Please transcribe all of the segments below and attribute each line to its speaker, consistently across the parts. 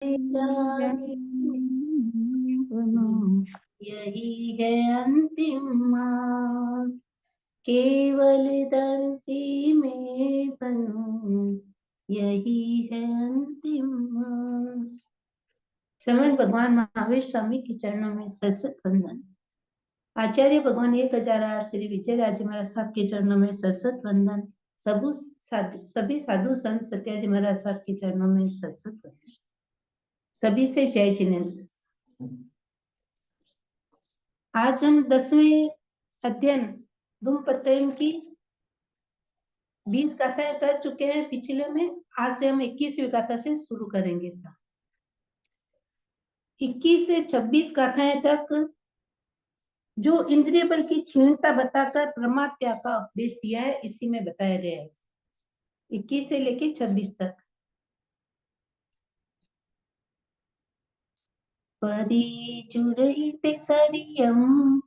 Speaker 1: जाने यही है अंतिम मार्ग, केवल दर्शी में बनो, यही है अंतिम मार्ग। श्रवण भगवान महावीर स्वामी के चरणों में सतसत वंदन। आचार्य भगवान 1008 श्री विजय राज महाराज साहब के चरणों में सतसत वंदन। सभी साधु संत सत्याजी महाराज साहब के चरणों में सतसत वंदन। सभी से जय जिनेन्द्र। आज हम 10वें अध्ययन धूमपत्तयम की 20 गाथाएं कर चुके हैं पिछले में। आज से हम 21वीं गाथा से शुरू करेंगे। 21 से 26 गाथाएं तक जो इंद्रिय बल की क्षीणता बताकर प्रमाद त्याग का उपदेश दिया है, इसी में बताया गया है। 21 से लेके 26 तक। परिचुरहिते सरियम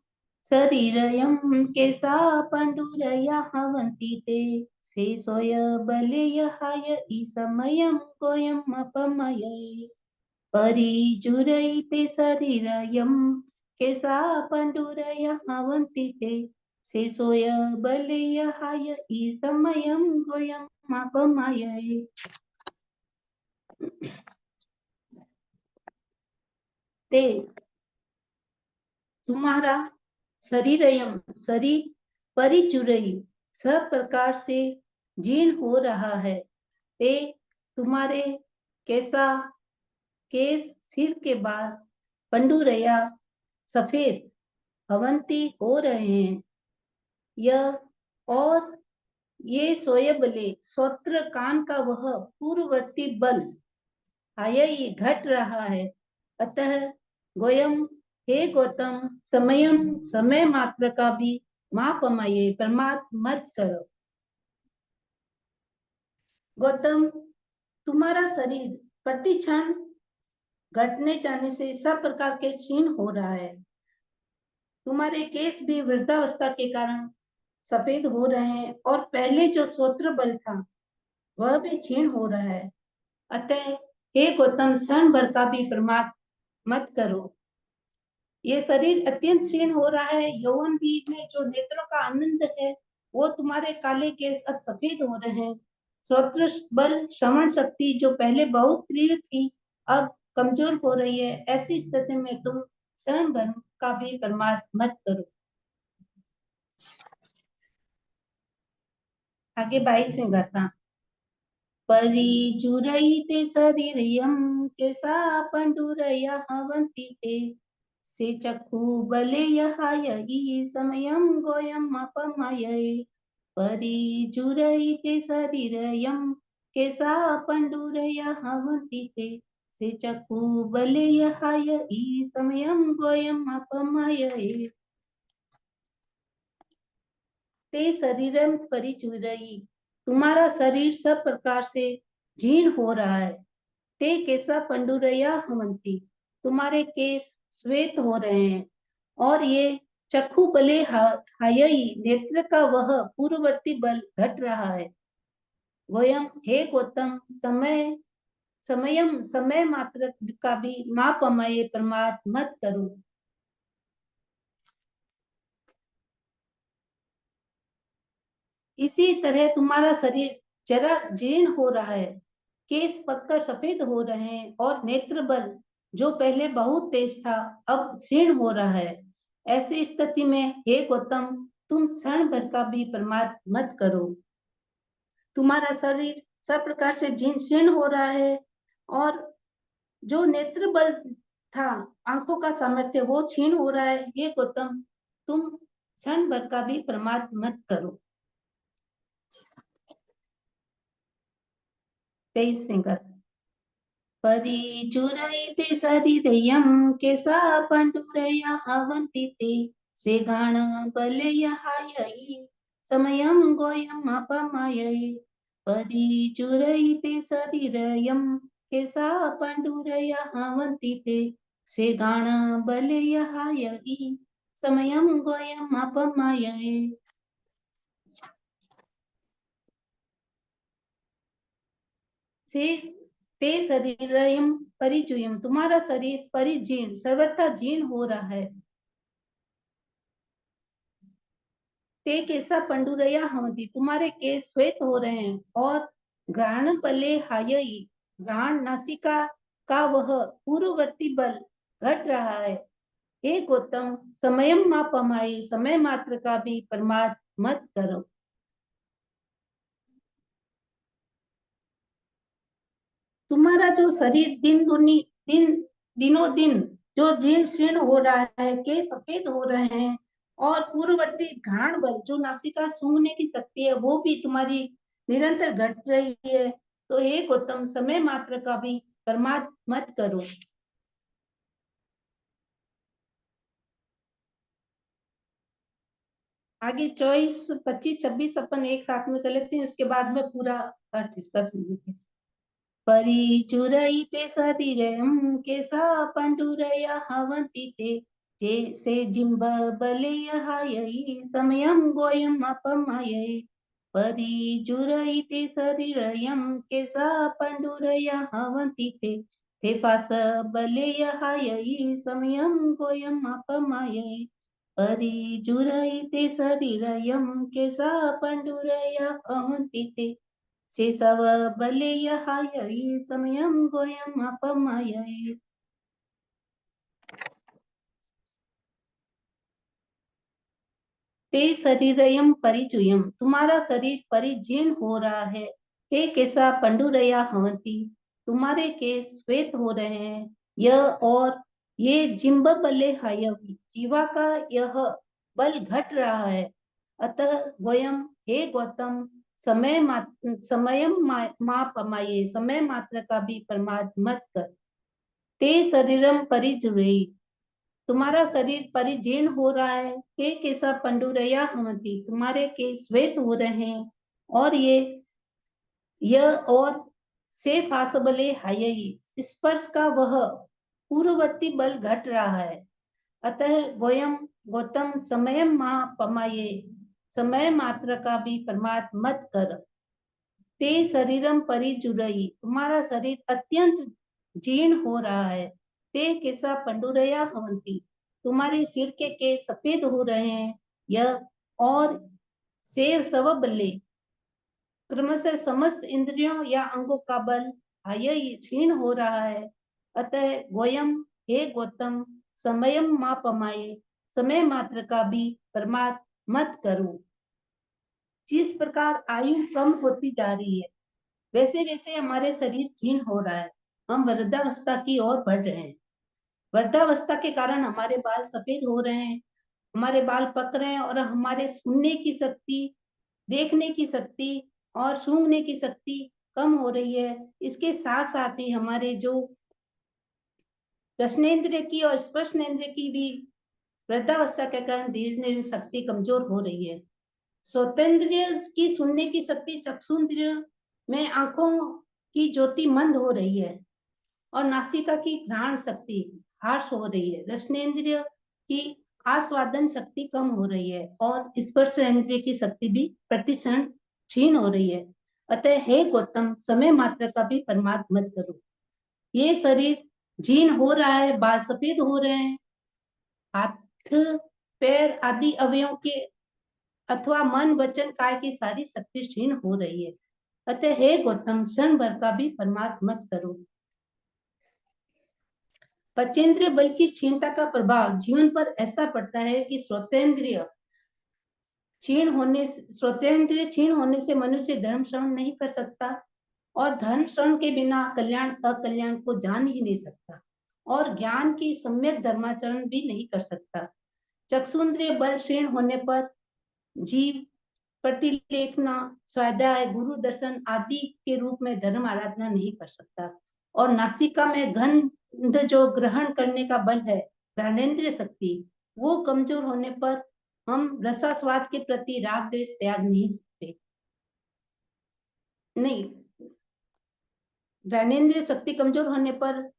Speaker 1: शरीरयं केसा पंडुरया हवन्ति ते शेषोय बलेयहाय ईसमयं कोयम् अपमये। परिचुरहिते शरीरयं केसा पंडुरया हवन्ति ते शेषोय बलेयहाय ईसमयं कोयम् अपमये। ते तुम्हारा शरीरयम शरीर परिचुरई सब प्रकार से जीर्ण हो रहा है। ते तुम्हारे कैसा केस सिर के बाद पंडुरया सफेद अवंती हो रहे हैं। यह और ये सोयबले स्वत्र कान का वह पूर्ववर्ती बल आया घट रहा है। अतः गोयम हे गौतम समयम समय मात्र का भी मापमये प्रमाद मत करो। गौतम तुम्हारा शरीर प्रतिक्षण घटने जाने से सब प्रकार के क्षीण हो रहा है। तुम्हारे केस भी वृद्धावस्था के कारण सफेद हो रहे हैं और पहले जो श्रोत्र बल था वह भी क्षीण हो रहा है। अतः हे गौतम क्षण भर का भी प्रमाद मत करो। ये शरीर अत्यंत क्षीण हो रहा है। यौवन भी में जो नेत्रों का आनंद है वो तुम्हारे काले केस अब सफेद हो रहे हैं। श्रोत्र बल श्रवण शक्ति जो पहले बहुत तीव्र थी अब कमजोर हो रही है। ऐसी स्थिति में तुम क्षण भर का भी प्रमाद मत करो। आगे 22वें गाथा। परिचुरैते शरीरयं केसा पंडुरया हवन्ति ते से चक्षु बलेयहाय समयं गोयम् अपमये। परिचुरैते शरीरयं केसा पंडुरया हवन्ति ते से चक्षु बलेयहाय समयं गोयम् अपमये। ते शरीरम परिचुरई तुम्हारा शरीर सब प्रकार से जीर्ण हो रहा है। ते केसा पंडुरया हवंती तुम्हारे केस श्वेत हो रहे हैं और ये चक्षु बले हायई नेत्र का वह पूर्ववर्ती बल घट रहा है। गोयम हे गौतम समय मात्र का भी मापमये प्रमाद मत करो। इसी तरह तुम्हारा शरीर जरा जीर्ण हो रहा है, केस पककर सफेद हो रहे हैं और नेत्र बल जो पहले बहुत तेज था अब क्षीण हो रहा है। ऐसी स्थिति में हे गौतम तुम क्षण भर का भी प्रमाद मत करो। तुम्हारा शरीर सब प्रकार से जीर्ण हो रहा है और जो नेत्र बल था आंखों का सामर्थ्य वो क्षीण हो रहा है। हे गौतम तुम क्षण भर का भी प्रमाद मत करो। 23वें गाथा। परिचुरैते शरीरयं केसा पंडुरया हवन्ति ते से गाण बलयहायै समयं गोयम् अपमये। परिचुरैते शरीरयं केसा पंडुरया हवन्ति ते से गाण बलयहायै समयं गोयम् अपमये। से ते शरीरयम परिचूयम, तुम्हारा शरीर परिजीर्ण सर्वथा जीर्ण हो रहा है। ते केसा पंडुरया हवंती, तुम्हारे केस श्वेत हो रहे हैं। और घ्राण बले हायई, घ्राण नासिका का वह पूर्ववर्ती बल घट रहा है। हे गौतम, समयम मा पमाई, समय मात्र का भी प्रमाद मत करो। तुम्हारा जो शरीर दिन दिनों दिन जो जीर्ण शीर्ण हो रहा है, के सफेद हो रहे हैं, और पूर्ववर्ती घ्राण बल जो नासिका सूंघने की शक्ति है वो भी तुम्हारी निरंतर घट रही है। तो हे गौतम, समय मात्र का भी प्रमाद मत करो। आगे 24, 25, 26 अपन एक साथ में कर लेते हैं, उसके बाद में पूरा अर्थ इसका समझेंगे। परिचुरैते शरीरं केशा पण्डुरया हवन्ति ते, से जिम्बबलेयहायै समयं गोयम् अपमयै। परिचुरैते शरीरं केशा पण्डुरया हवन्ति ते, फासबलेयहायै समयं गोयम् अपमयै। परिचुरैते शरीरं केशा पण्डुरया हवन्ति ते, शेषव बलेयहायै समयं गोयम् अपमयै। ते शरीरयं परिचूयम, तुम्हारा शरीर परिजीर्ण हो रहा है। ते केसा पंडुरया हवंती, तुम्हारे केस श्वेत हो रहे हैं। यह और ये जिम्ब बले हायवी, जीवा का यह बल घट रहा है। अतः वयम, हे गौतम, समयम मा पमाये, समय मात्र का भी प्रमाद मत कर। ते शरीरम परिजुरेई, तुम्हारा शरीर परिजीर्ण हो रहा है। के केसा पंडुरया हमती, तुम्हारे केस श्वेत हो रहे हैं। और यह और से फासबले हायई, स्पर्श का वह पूर्ववर्ती बल घट रहा है। अतः वयम, गौतम, समय मां पमाये, समय मात्र का भी प्रमाद मत कर। ते शरीरम परिचुरई, तुम्हारा शरीर अत्यंत जीर्ण हो रहा है। ते केसा पंडुरया हवंती, तुम्हारे सिर के केस सफेद हो रहे हैं। यह और सेव सव बल्ले, क्रमशः समस्त इंद्रियों या अंगों का बल यह क्षीण हो रहा है। अतः गोयम, हे गौतम, समयम मा पमाये, समय मात्र का भी प्रमाद मत करो। जिस प्रकार आयु कम होती जा रही है, वैसे वैसे हमारे शरीर क्षीण हो रहा है। हम वृद्धावस्था की ओर बढ़ रहे हैं। वृद्धावस्था के कारण हमारे बाल सफेद हो रहे हैं, हमारे बाल पक रहे हैं, और हमारे सुनने की शक्ति, देखने की शक्ति और सूंघने की शक्ति कम हो रही है। इसके साथ साथ ही हमारे जो रसनेन्द्रिय की और स्पर्शनेन्द्रिय की भी वृद्धावस्था के कारण धीरे धीरे शक्ति कमजोर हो रही है। श्रोतेंद्रिय की सुनने की शक्ति, चक्षुन्द्रिय में आंखों की ज्योति मंद हो रही है, और नासिका की घ्राण शक्ति हार्श हो रही है। रसनेन्द्रिय की आस्वादन शक्ति कम हो रही है, और स्पर्श इंद्रिय की शक्ति भी प्रतिक्षण क्षीण हो रही है। अतः हे गौतम, समय मात्र का भी प्रमाद मत करो। ये शरीर जीर्ण हो रहा है, बाल सफेद हो रहे हैं, हाथ पैर आदि अवयवों के अथवा मन वचन काय की सारी शक्ति क्षीण हो रही है। अतः हे गौतम, क्षण भर का भी प्रमाद मत करो। पंचेंद्रिय बल की क्षीणता का प्रभाव जीवन पर ऐसा पड़ता है कि श्रोतेंद्रिय क्षीण होने से मनुष्य धर्म श्रवण नहीं कर सकता, और धर्म श्रवण के बिना कल्याण अकल्याण को जान ही नहीं सकता, और ज्ञान की सम्यक धर्माचरण भी नहीं कर सकता। चक्षुन्द्रिय बल क्षीण होने पर जीव प्रतिलेखना, स्वाध्याय, गुरु दर्शन आदि के रूप में धर्म आराधना नहीं कर सकता। और नासिका में गंध जो ग्रहण करने का बल है, घ्राणेन्द्रिय शक्ति, वो कमजोर होने पर हम रसास्वाद के प्रति राग द्वेष त्याग नहीं सकते। नहीं, घ्राणेन्द्रिय शक्ति कमजोर होने पर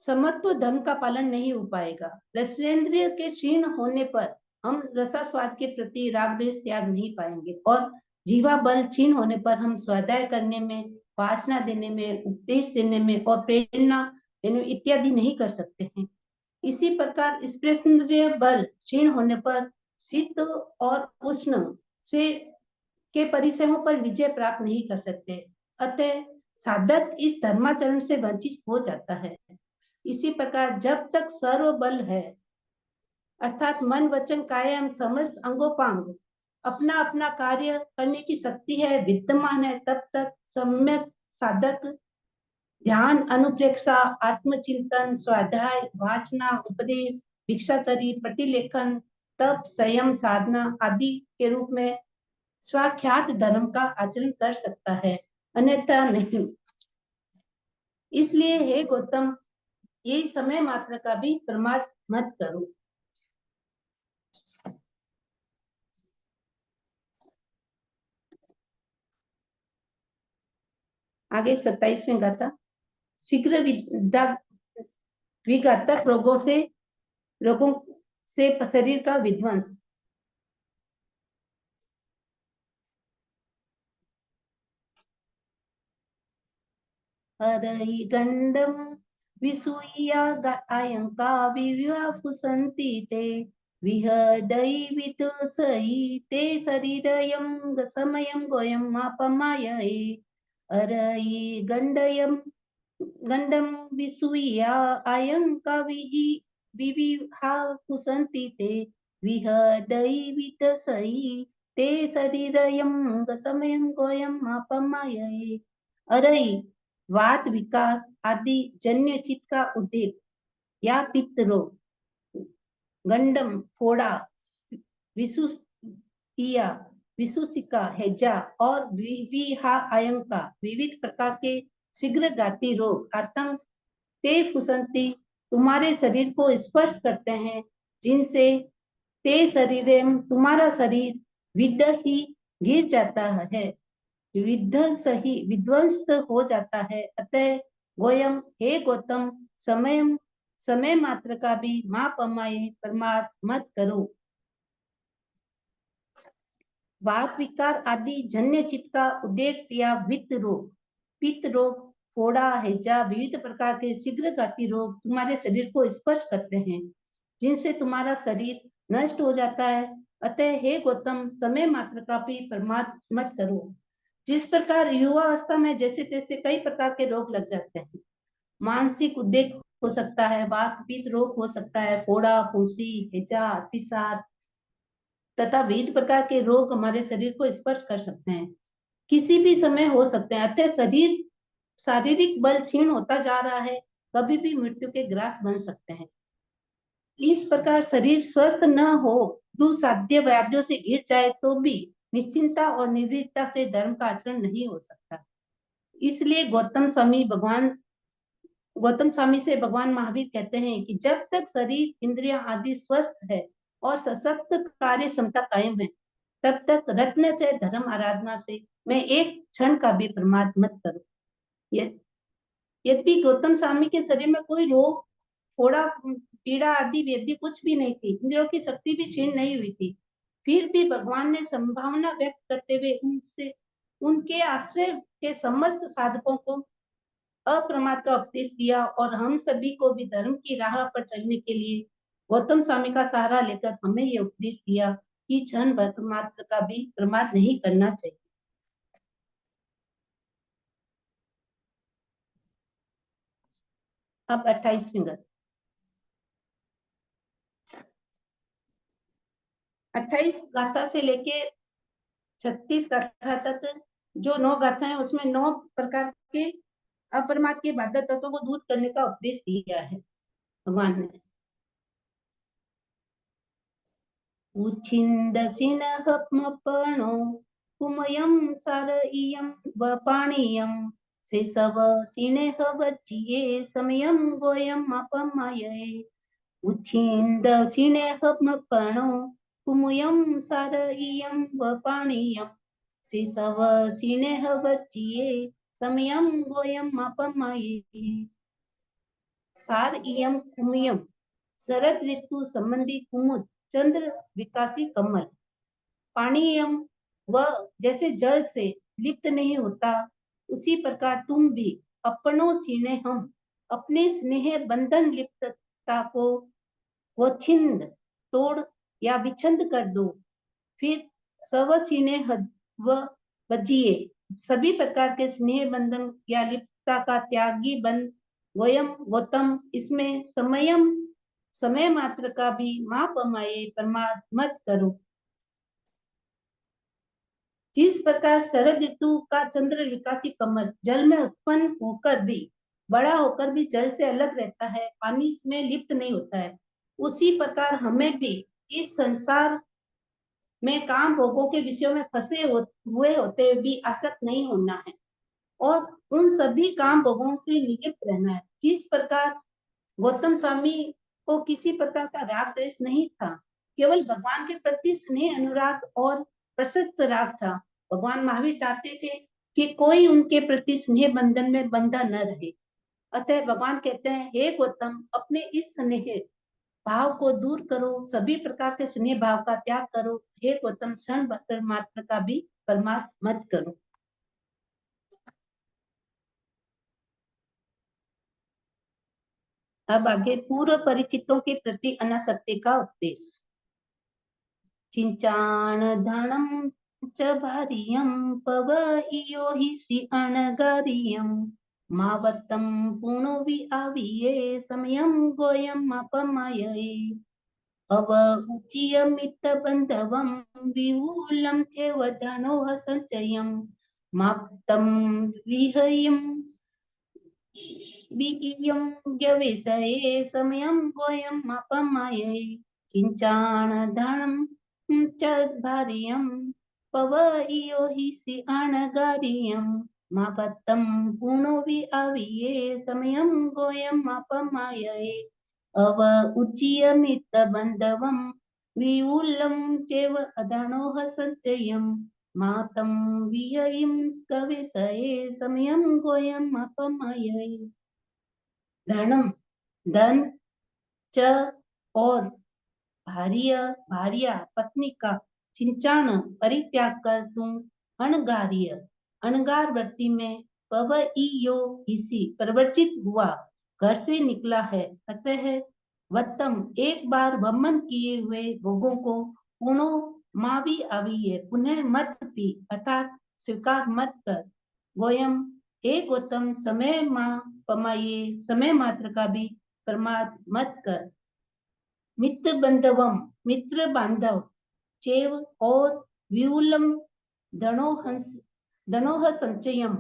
Speaker 1: समत्व धर्म का पालन नहीं हो पाएगा। रसनेन्द्रिय के क्षीण होने पर हम रसास्वाद के प्रति राग द्वेष त्याग नहीं पाएंगे, और जीवा बल क्षीण होने पर हम स्वाध्याय करने में वासना देने में, उपदेश देने में और प्रेरणा देने में इत्यादि नहीं कर सकते हैं। इसी प्रकार स्पर्शेंद्रिय बल क्षीण होने पर शीत और उष्ण से के परिसरों पर विजय प्राप्त नहीं कर सकते। अतः साधक इस धर्माचरण से वंचित हो जाता है। इसी प्रकार जब तक सर्व बल है, अर्थात मन वचन कायम समस्त अंगोपांग अपना अपना कार्य करने की शक्ति है, विद्यमान है, तब तक सम्यक साधक ध्यान, अनुप्रेक्षा, आत्मचिंतन, स्वाध्याय, वाचना, उपदेश, भिक्षाचरी, प्रतिलेखन, तप, संयम, साधना आदि के रूप में स्वाख्यात धर्म का आचरण कर सकता है, अन्यथा नहीं। इसलिए हे गौतम, ये समय मात्र का भी प्रमाद मत करो। आगे 27वें गाथा। शीघ्र विघातक रोगों से शरीर का विध्वंस। हरई गंडम विसूया आयंका विवाफुसन्ति ते विहडई वितुसई ते शरीरयं समयं गोयं अपमायये। हरई गंडम विसूया आयंका विविहाफुसन्ति ते विहडई वितसई ते शरीरयं समयं गोयं अपमायये। अरई वात विकार आदि जन्य चित्त का उद्रेक या पित्त रोग, गंडम फोड़ा, विसुसिया विसुसिका हैजा और विविहा आयंका विविध प्रकार के शीघ्रघाती रोग आतंक ते फुसंती तुम्हारे शरीर को स्पर्श करते हैं, जिनसे ते शरीरम तुम्हारा शरीर विद ही गिर जाता है, विध्वंस हो जाता है। अतः गोयम हे गौतम, समय मात्र का भी माप अमाये प्रमाद मत करो। वात विकार आदि जन्य चित्त का उद्रेक या पित्त रोग, फोड़ा, हैजा विविध प्रकार के शीघ्रघाती रोग तुम्हारे शरीर को स्पर्श करते हैं, जिनसे तुम्हारा शरीर नष्ट हो जाता है। अतः हे गौतम, समय मात्र का भी प्रमाद मत करो। जिस प्रकार युवा अवस्था में जैसे तैसे कई प्रकार के रोग लग जाते हैं, मानसिक उद्वेग हो सकता है, वात पित्त रोग हो सकता है, फोड़ा, फुंसी, हैजा, अतिसार तथा विविध प्रकार के रोग हमारे शरीर को स्पर्श कर सकते हैं, किसी भी समय हो सकते हैं। अतः शारीरिक बल क्षीण होता जा रहा है, कभी भी मृत्यु के ग्रास बन सकते हैं। इस प्रकार शरीर स्वस्थ न हो, दुसाध्य व्याधियों से घिर जाए तो भी निश्चिंता और निर्भीकता से धर्म का आचरण नहीं हो सकता। इसलिए गौतम स्वामी से भगवान महावीर कहते हैं कि जब तक शरीर इंद्रियां आदि स्वस्थ है और सशक्त कार्य क्षमता कायम है, तब तक रत्न से धर्म आराधना से मैं एक क्षण का भी प्रमाद मत करो। यद्यपि गौतम स्वामी के शरीर में कोई रोग, फोड़ा, पीड़ा आदि व्याधि कुछ भी नहीं थी, इंद्रियों की शक्ति भी क्षीण नहीं हुई थी, फिर भी भगवान ने संभावना व्यक्त करते हुए उनके आश्रय के समस्त साधकों को अप्रमाद का उपदेश दिया और हम सभी को भी धर्म की राह पर चलने के लिए गौतम स्वामी का सहारा लेकर हमें यह उपदेश दिया कि क्षण भर मात्र का भी प्रमाद नहीं करना चाहिए। अब 28वीं गाथा। 28 गाथा से लेके 36 गाथा तक जो 9 गाथा है, उसमें 9 प्रकार के अपरमाद के बाधक तत्वों को दूर करने का उपदेश दिया है भगवान ने। उच्छिन्दसिनहमपणो कुमयं सारइयं वपाणीयं सेसव सिनेह वच्चिये समयं गोयम् अपमये। उच्छिन्दसिनेहमपणो कुमयं सारइयं वपाणीयं सेसव सिनेह वच्चिये समयं गोयम् अपमये। सार इयम कुमयम शरद ऋतु संबंधी कुमुद चंद्र विकासी कमल। पानीयम वह जैसे जल से लिप्त नहीं होता, उसी प्रकार तुम भी अपनों सीने हम अपने स्नेह बंधन लिप्तता को वो छिंद तोड़ या विच्छिन्न कर दो। फिर सवसीने व बजिए सभी प्रकार के स्नेह बंधन या लिप्तता का त्यागी बन वयम गौतम इसमें समयम समय मात्र का भी माप अमाये प्रमाद मत करो। जिस प्रकार शरद ऋतु का चंद्र विकासी कमल जल में उत्पन्न होकर भी बड़ा होकर भी जल से अलग रहता है, पानी में लिप्त नहीं होता है, उसी प्रकार हमें भी इस संसार में काम भोगों के विषयों में फंसे हुए होते हुए भी आसक्त नहीं होना है और उन सभी काम भोगों से निवृत्त रहना है। जिस प्रकार गौतम स्वामी को किसी प्रकार का राग द्वेष नहीं था, केवल भगवान के प्रति स्नेह अनुराग और प्रशस्त राग था। भगवान महावीर चाहते थे कि कोई उनके प्रति स्नेह बंधन में बंधा न रहे। अतः भगवान कहते हैं, हे गौतम अपने इस स्नेह भाव को दूर करो, सभी प्रकार के स्नेह भाव का त्याग करो। हे गौतम क्षण मात्र का भी परमार्थ मत करो। अब आगे पूर्व परिचितों के प्रति अनासक्ति का उपदेश। चिंचाण धनम च भारियम पवइयो हि सि अणगारियम मावत्तम पुनो वि आविये समयम गोयम अपमये अव उच्यमित बंधवम विहुलम चैव धनोः संचयम माप्तम विहयम विइयं व्यवसाये समयं गोयं अपमये चिंचाण धनम च भार्यं पवइयो हि सि अणगारियं मापत्तं पुनो वि आविये समयं गोयं अपमये अव उच्यमित बंधवं विउलं चैव अधनोः संचयं मातं विययिं स्कविषये समयं गोयं अपमये। धनम धन च और भार्य भार्या पत्नी का चिंचाण परित्याग कर तुम अणगार्य अणगार वृत्ति में पवइयो इसी प्रवर्तित हुआ घर से निकला है। अतः वत्तम एक बार वमन किए हुए भोगों को पुनो मावी आविये पुनः मत पी अर्थात स्वीकार मत कर। गोयम हे गौतम समय माँ पमाये समय मात्र का भी प्रमाद मत कर। मित्र बंधवम मित्र बांधव चेव और विपुलम धनोह संचयम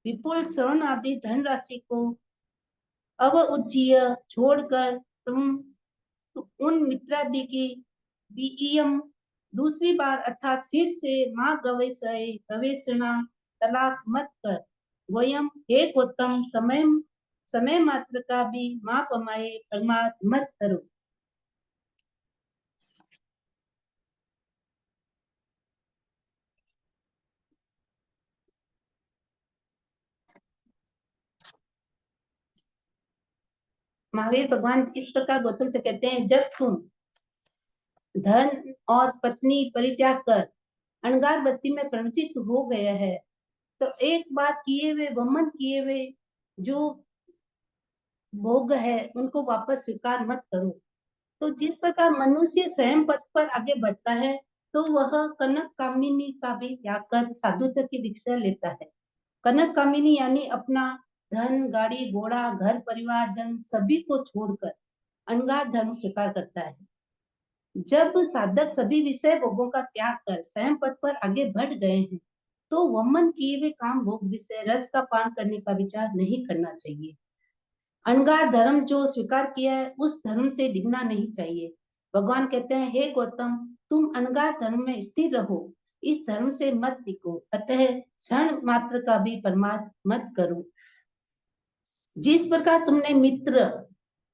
Speaker 1: विपुल स्वर्ण आदि धनराशि को अवउज्जीय छोड़कर तुम उन मित्रादि की वियम दूसरी बार अर्थात फिर से माँ गवेषणा तलाश मत कर। वयम हे गौतम समय समय मात्र का भी माँ पमाए प्रमाद मत करो। महावीर भगवान इस प्रकार गौतम से कहते हैं, जब तुम धन और पत्नी परित्याग कर अणगार वृत्ति में प्रवृत्त हो गया है तो एक बार किए हुए वमन किए हुए जो भोग है उनको वापस स्वीकार मत करो। तो जिस प्रकार मनुष्य स्वयं पथ पर आगे बढ़ता है तो वह कनक कामिनी का भी त्याग कर साधुत्व की दीक्षा लेता है। कनक कामिनी यानी अपना धन गाड़ी घोड़ा घर परिवार जन सभी को छोड़कर अनगार धर्म स्वीकार करता है। जब साधक सभी विषय भोगों का त्याग कर स्वयं पथ पर आगे बढ़ गए हैं तो वमन किए हुए काम भोग विषय रस का पान करने का विचार नहीं करना चाहिए। अनगार धर्म जो स्वीकार किया है उस धर्म से डिगना नहीं चाहिए। भगवान कहते हैं, हे गौतम तुम अनगार धर्म में स्थिर रहो, इस धर्म से मत दिखो। अतः क्षण मात्र का भी प्रमाद मत करो। जिस प्रकार तुमने मित्र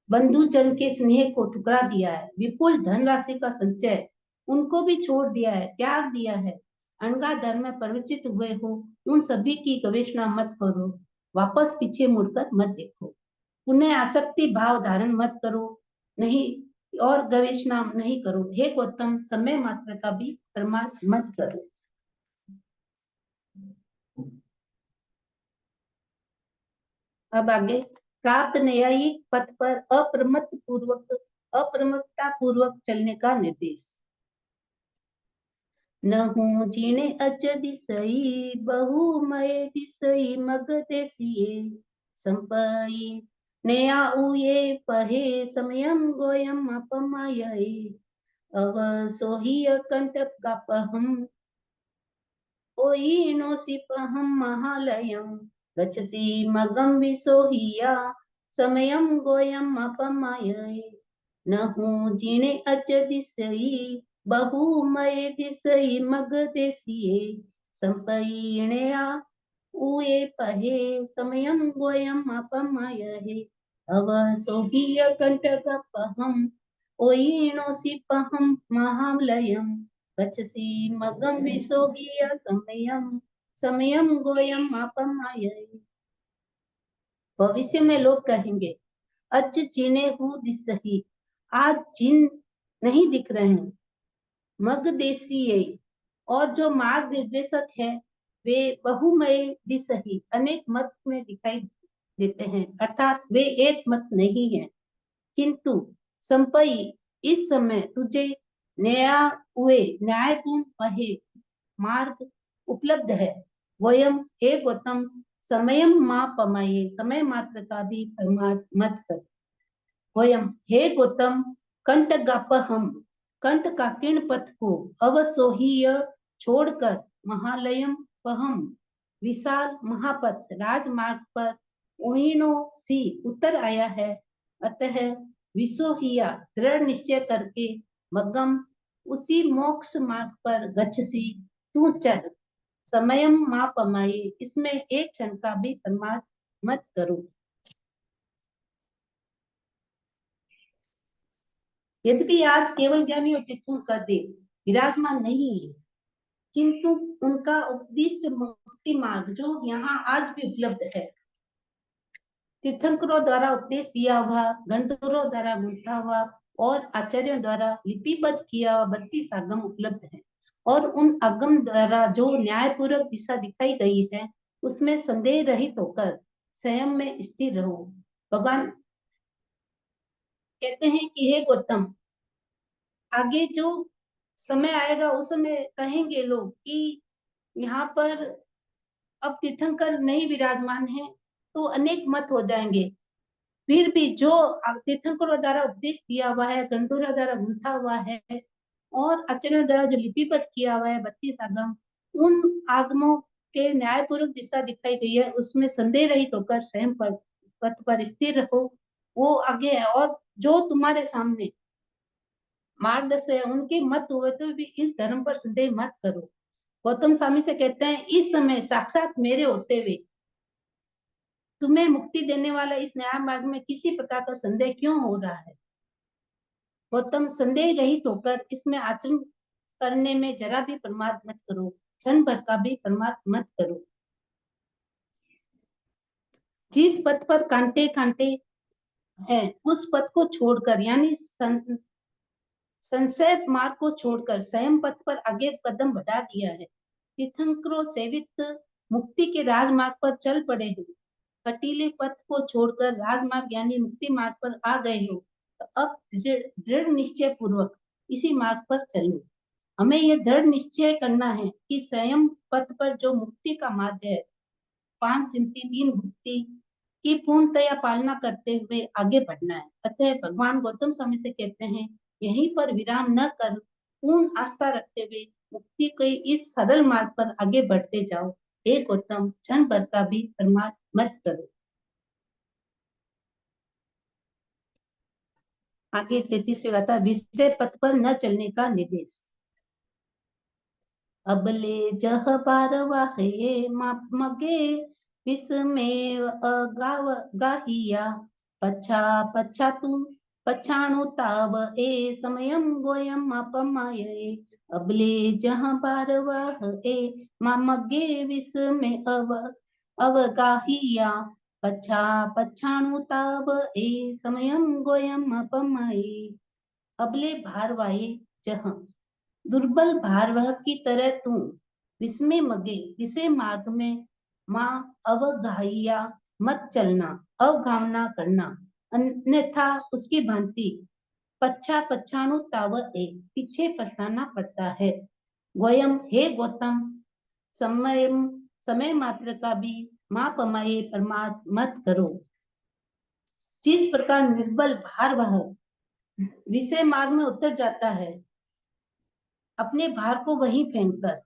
Speaker 1: बंधुजन के स्नेह को ठुकरा दिया है, विपुल धनराशि का संचय उनको भी छोड़ दिया है, त्याग दिया है, अनगार धर्म में परिचित हुए हो, उन सभी की गवेषणा मत करो, वापस पीछे मुड़कर मत देखो, पुनः आसक्ति भाव धारण मत करो, नहीं और गवेषणा नहीं करो। हे गौतम समय मात्र का भी प्रमाद मत करो। अब आगे, प्राप्त न्यायिक पथ पर अप्रमत्ता पूर्वक चलने का निर्देश। न हूँ जीणे अच दिसई बहु मय दिसई मग देसिए संपई नया उये पहे समयम गोयम अपमये अव सोहिय कंटक कापहम ओयिनो सिपहम महालयम गच्छसि मगम विसोहिया समयम गोयम अपमये न हूँ जीणे अच दिसई बहु मय दिसई मग देसिए संपईणया उये पहे समयम गोयम अपमये अव सोहिय कंटकपहम ओयिनो सिपहम महालयम गच्छसि मगम विसोहिय समयम समयम गोयम अपमये। भविष्य में लोग कहेंगे, अच जिने हूँ दिसही, आज जिन नहीं दिख रहे हैं। मग देसीय, और जो मार्ग निर्देशक है वे बहुमय दिसही, अनेक मत में दिखाई देते हैं, अर्थात वे एक मत नहीं है। किंतु संपई, इस समय तुझे नया हुए न्यायपूर्ण पहे मार्ग उपलब्ध है। वयम, हे गौतम, समयम माँ पमाये, समय मात्र का भी प्रमाद मत कर। वयम, हे गौतम, कंठ गापहम, कंठ का किण पथ को अवसोहीय छोड़कर महालयम पहम, विशाल महापथ राजमार्ग पर ओहिनो सी उतर आया है। अतः विसोहिया, दृढ़ निश्चय करके मगम, उसी मोक्ष मार्ग पर गच्छसी, तू चल। समयम माँ पमाये, इसमें एक क्षण का भी प्रमाद मत करो। यद्यपि आज केवल ज्ञानी और तीर्थंकर देव विराजमान नहीं है, किंतु उनका उपदिष्ट मुक्ति मार्ग जो यहाँ आज भी उपलब्ध है, तीर्थंकरों द्वारा उपदेश दिया हुआ, गणधरों द्वारा गुंथा हुआ और आचार्यों द्वारा लिपिबद्ध किया हुआ 32 आगम उपलब्ध है। और उन आगम द्वारा जो न्यायपूर्वक दिशा दिखाई गई है, उसमें संदेह रहित होकर संयम में स्थिर रहो। भगवान कहते हैं कि हे गौतम, आगे जो समय आएगा उस समय कहेंगे लोग कि यहाँ पर अब तीर्थंकर नहीं विराजमान है, तो अनेक मत हो जाएंगे। फिर भी जो तीर्थंकरों द्वारा उपदेश दिया हुआ है, गंधर्वों द्वारा गुंथा हुआ है और आचार्यों द्वारा जो लिपिबद्ध किया हुआ है 32 आगम, उन आगमों के न्यायपूर्वक दिशा दिखाई गई है, उसमें संदेह रहित होकर स्वयं पर पथ पर स्थिर रहो। वो आगे है, और जो तुम्हारे सामने मार्गदर्शक है उनके मत हुए तो भी इस धर्म पर संदेह मत करो। गौतम स्वामी से कहते हैं, इस समय साक्षात मेरे होते हुए तुम्हें मुक्ति देने वाला इस न्याय मार्ग में किसी प्रकार का संदेह क्यों हो रहा है। गौतम, संदेह रहित होकर इसमें आचरण करने में जरा भी प्रमाद मत करो, क्षण भर का भी प्रमाद मत करो। जिस पथ पर कांटे कांटे हैं उस पथ को छोड़कर, यानी संशय मार्ग को छोड़कर स्वयं पथ पर आगे कदम बढ़ा दिया है। तीर्थंकरों सेवित मुक्ति के राजमार्ग पर चल पड़े हो, कटीले पथ को छोड़कर राजमार्ग यानी मुक्ति मार्ग पर आ गए हो, तो अब दृढ़ निश्चय पूर्वक इसी मार्ग पर चलो। हमें यह दृढ़ निश्चय करना है कि स्वयं पथ पर जो मुक्ति का मार्ग है, 5 सिमती 3 भुक्ति की पूर्णतया पालना करते हुए आगे बढ़ना है। अतः भगवान गौतम स्वामी से कहते हैं, यहीं पर विराम न कर पूर्ण आस्था रखते हुए मुक्ति के इस सरल मार्ग पर आगे बढ़ते जाओ। हे गौतम, क्षण भर का भी प्रमाद मत करो। आगे 33वें गाथा, विषय पथ पर न चलने का निर्देश। अबले जह पारवाहे मगे विस्मेव अगाव गाहिया पच्छा पच्छा तू पच्छाणु ताव ए समयम गोयम अपमाये अबले जहाँ पारवाह ए मगे विस्मे अवगाहिया पच्छा पच्छाणु ताव ए समयम गोयम अपमाये। अबले भारवाहे जहाँ, दुर्बल भारवह की तरह तू विस्मय मगे विषय मार्ग में माँ अवगाहिया मत चलना, अवगावना करना, अन्यथा उसकी भांति पच्छा पच्छाणु ताव एक, पीछे पछताना पड़ता है। वयम, हे गौतम, समय समय मात्र का भी माप माये प्रमाद मत करो। जिस प्रकार निर्बल भार वह विषय मार्ग में उतर जाता है, अपने भार को वहीं फेंककर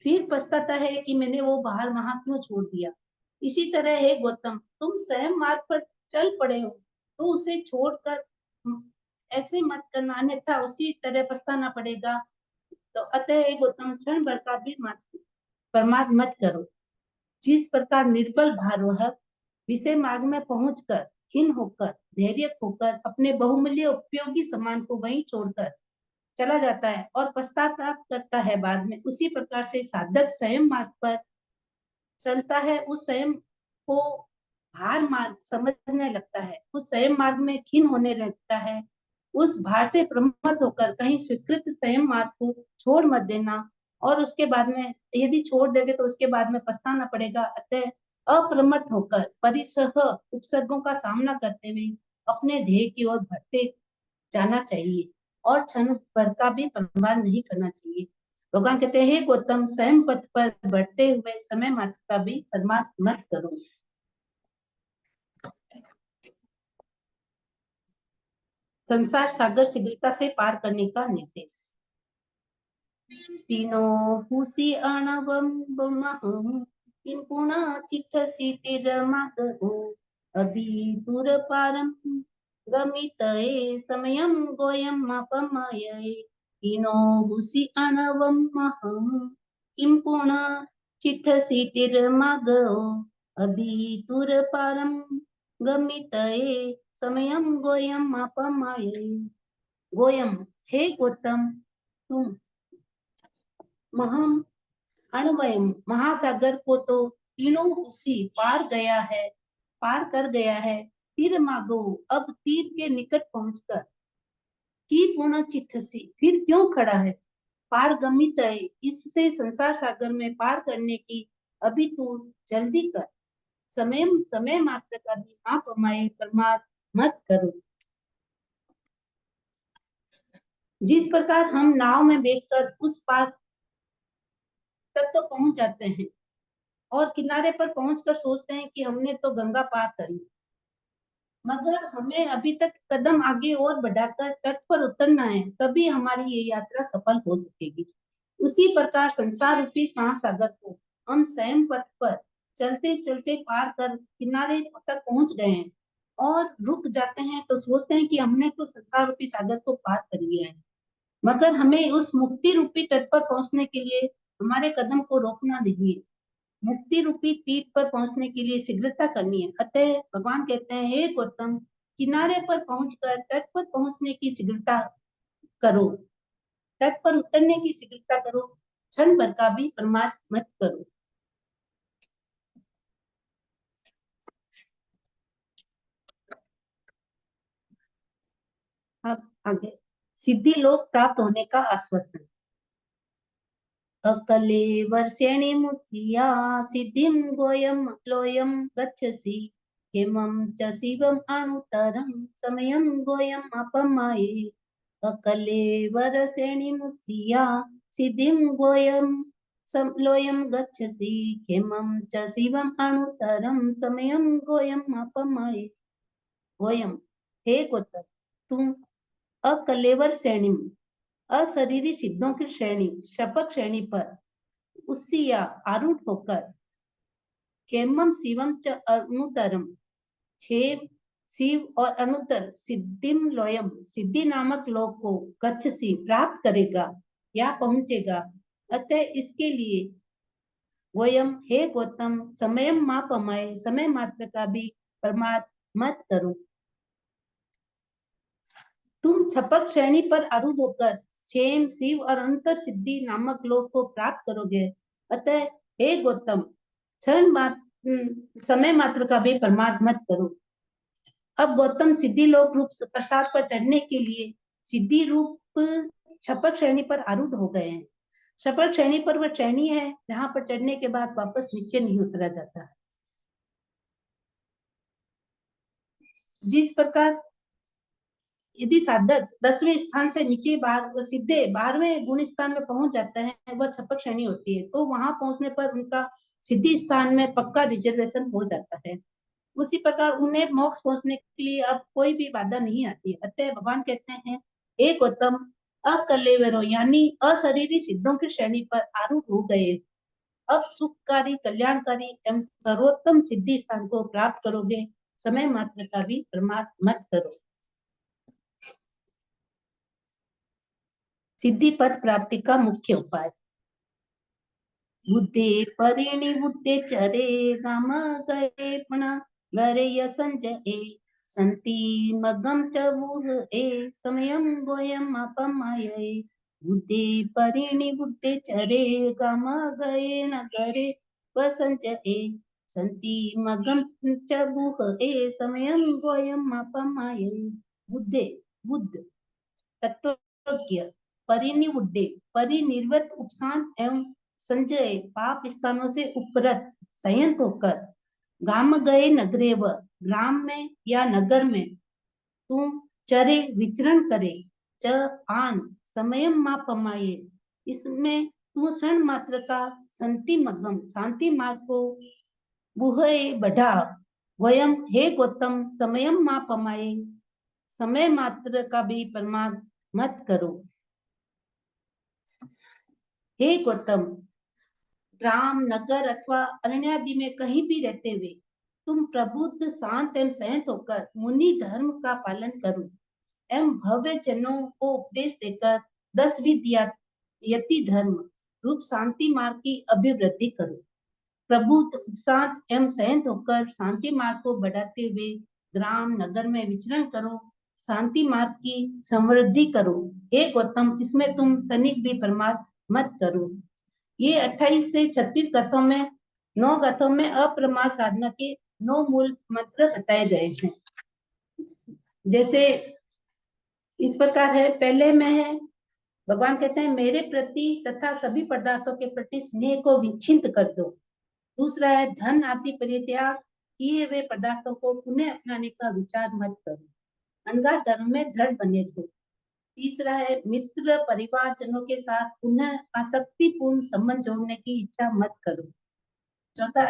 Speaker 1: फिर पछताता है कि मैंने वो भार वहां क्यों छोड़ दिया। इसी तरह है गौतम, तुम स्वयं मार्ग पर चल पड़े हो तो उसे छोड़कर ऐसे मत करना, अन्यथा उसी तरह पछताना पड़ेगा। तो अतः है गौतम, क्षण भर का भी मत प्रमाद मत करो। जिस प्रकार निर्बल भारवाहक विषय मार्ग में पहुंचकर खिन्न होकर धैर्य खोकर अपने बहुमूल्य उपयोगी सामान को वहीं छोड़कर चला जाता है और पश्चाताप करता है बाद में, उसी प्रकार से साधक संयम मार्ग पर चलता है, उस संयम को भार मार्ग समझने लगता है, उस संयम मार्ग में खिन्न होने लगता है। उस भार से प्रमत्त होकर कहीं स्वीकृत संयम मार्ग को छोड़ मत देना, और उसके बाद में यदि छोड़ देगे तो उसके बाद में पछताना पड़ेगा। अतः अप्रमत्त होकर परिसह उपसर्गों का सामना करते हुए अपने ध्येय की ओर बढ़ते जाना चाहिए और क्षण भर का भी बर्बाद नहीं करना चाहिए। भगवान कहते हैं, गौतम, स्वयं पथ पर बढ़ते हुए समय मात्र का भी बर्बाद मत करो। संसार सागर शीघ्रता से पार करने का निर्देश। तीनों हुसी अणवम बमहं किं पुनः चित्तसी तिरमगो अभी दूर पारम गमितये समयं गोयम अपमये। तीनों हुसी अणवम महं किं पुनः चित्तसी तिरमगो अभी दूर पारम गमितये समयं गोयम अपमये। गोयम, हे गौतम, तुम महम अणवयम महासागर को तो तीनों उसी पार गया है, पार कर गया है। तीर मागो, अब तीर के निकट पहुंचकर की पूर्ण चिट्ठसी, फिर क्यों खड़ा है। पार गमित है, इससे संसार सागर में पार करने की अभी तू जल्दी कर। समय समय मात्र का भी आप हमारे प्रमाद मत करो। जिस प्रकार हम नाव में बैठकर उस पार तक तो पहुंच जाते हैं और किनारे पर पहुंचकर सोचते हैं कि हमने तो गंगा पार कर ली, मगर हमें अभी तक कदम आगे और बढ़ाकर तट पर उतरना है, तभी हमारी ये यात्रा सफल हो सकेगी। उसी प्रकार संसार रूपी महासागर को हम स्वयं पथ पर चलते चलते पार कर किनारे तक पहुंच गए हैं और रुक जाते हैं तो सोचते हैं कि हमने तो संसार रूपी सागर को पार कर लिया है, मगर हमें उस मुक्ति रूपी तट पर पहुंचने के लिए हमारे कदम को रोकना नहीं है। मुक्ति रूपी तीर्थ पर पहुंचने के लिए शीघ्रता करनी है। अतः भगवान कहते हैं, हे गौतम, किनारे पर पहुंचकर तट पर पहुंचने की शीघ्रता करो, तट पर उतरने की शीघ्रता करो, क्षण भर का भी प्रमाद मत करो। अब आगे सिद्धि लोक प्राप्त होने का आश्वासन। अकले वर्षेणि मुसिया सिद्धिं गोयम लोयम गच्छसि हेमं च शिवम अणुतरं समयं गोयम अपमाये। अकले वर्षेणि मुसिया सिद्धिं गोयम लोयम गच्छसि हेमं च शिवम अणुतरं समयं गोयम अपमाये। गोयम, हे गौतम, तुम अकलेवर श्रेणी, अशरीरी सिद्धों की श्रेणी, शपथ श्रेणी पर उससे या आरूढ़ होकर केमम शिवम च अनुतरम, छह शिव और अनुतर सिद्धिम लोयम, सिद्धि नामक लोक को गच्छसि प्राप्त करेगा या पहुंचेगा। अतः इसके लिए वयम, हे गौतम, समयम मापमय, समय मात्र का भी प्रमाद मत करो। तुम छपक श्रेणी पर आरूढ़ होकर क्षेम शिव और अंतर सिद्धि नामक लोक को प्राप्त करोगे। अतः हे गौतम, समय मात्र का भी प्रमाद मत करो। अब गौतम सिद्धि लोक रूप प्रसाद पर चढ़ने के लिए सिद्धि रूप छपक श्रेणी पर आरूढ़ हो गए हैं। सफल श्रेणी पर वह श्रेणी है जहां पर चढ़ने के बाद वापस नीचे नहीं उतरा जाता। जिस प्रकार यदि साधक 10वें स्थान से नीचे बार सीधे 12वें गुण स्थान में पहुंच जाते हैं, वह छपक श्रेणी होती है, तो वहां पहुंचने पर उनका सिद्धि स्थान में पक्का रिजर्वेशन हो जाता है। उसी प्रकार उन्हें मोक्ष पहुंचने के लिए अब कोई भी बाधा नहीं आती। अतः भगवान कहते हैं, एक उत्तम अकलेवरो यानी अशरीरी सिद्धों की श्रेणी पर आरूढ़ हो गए, अब सुखकारी कल्याणकारी एवं सर्वोत्तम सिद्धि स्थान को प्राप्त करोगे, समय मात्र का भी प्रमाद मत करो। सिद्धि पद प्राप्ति का मुख्य उपाय। बुद्धे परिणी बुद्धे चरे राम गए पुना गरे संजय संति मगम च मुह ए समयम गोयम अपमाये। बुद्धे परिणी बुद्धे चरे गाम गए नगरे वसंजय संति मगम च मुह ए समयम गोयम अपमाये। बुद्धे बुद्ध तत्वज्ञ परिनिवुड्डे परिनिर्वत उपशांत एवं संजय पाप स्थानों से उपरत संयत होकर गाम गए नगरे व ग्राम में या नगर में तुम चरे विचरण करे च आन समय मा पमाये, इसमें तू क्षण मात्र का संति मगम शांति मार्ग को बुहे बढ़ा। वयम हे गौतम समयम मा पमाये, समय मात्र का भी प्रमाद मत करो। हे गौतम, ग्राम नगर अथवा अरण्यादि में कहीं भी रहते हुए तुम प्रबुद्ध शांत एवं संयत होकर मुनि धर्म का पालन करो एवं भव्य जनों को उपदेश देकर 10 विद्या यति धर्म रूप शांति मार्ग की अभिवृद्धि करो। प्रबुद्ध शांत एवं संयत होकर शांति मार्ग को बढ़ाते हुए ग्राम नगर में विचरण करो, शांति मार्ग की समृद्धि करो। हे गौतम, इसमें तुम तनिक भी प्रमाद मत करो। ये 28 से 36 गाथों में 9 गाथों में अप्रमाद साधना के 9 मूल मंत्र बताए गए हैं। जैसे इस प्रकार है, पहले में है भगवान कहते हैं मेरे प्रति तथा सभी पदार्थों के प्रति स्नेह को विच्छिन्न कर दो। दूसरा है धन आदि परित्याग किए हुए पदार्थों को पुनः अपनाने का विचार मत करो, अनगा धर्म में दृढ़ बने रहो। तीसरा है मित्र परिवारजनों के साथ पुनः आसक्तिपूर्ण संबंध जोड़ने की इच्छा मत करो। चौथा,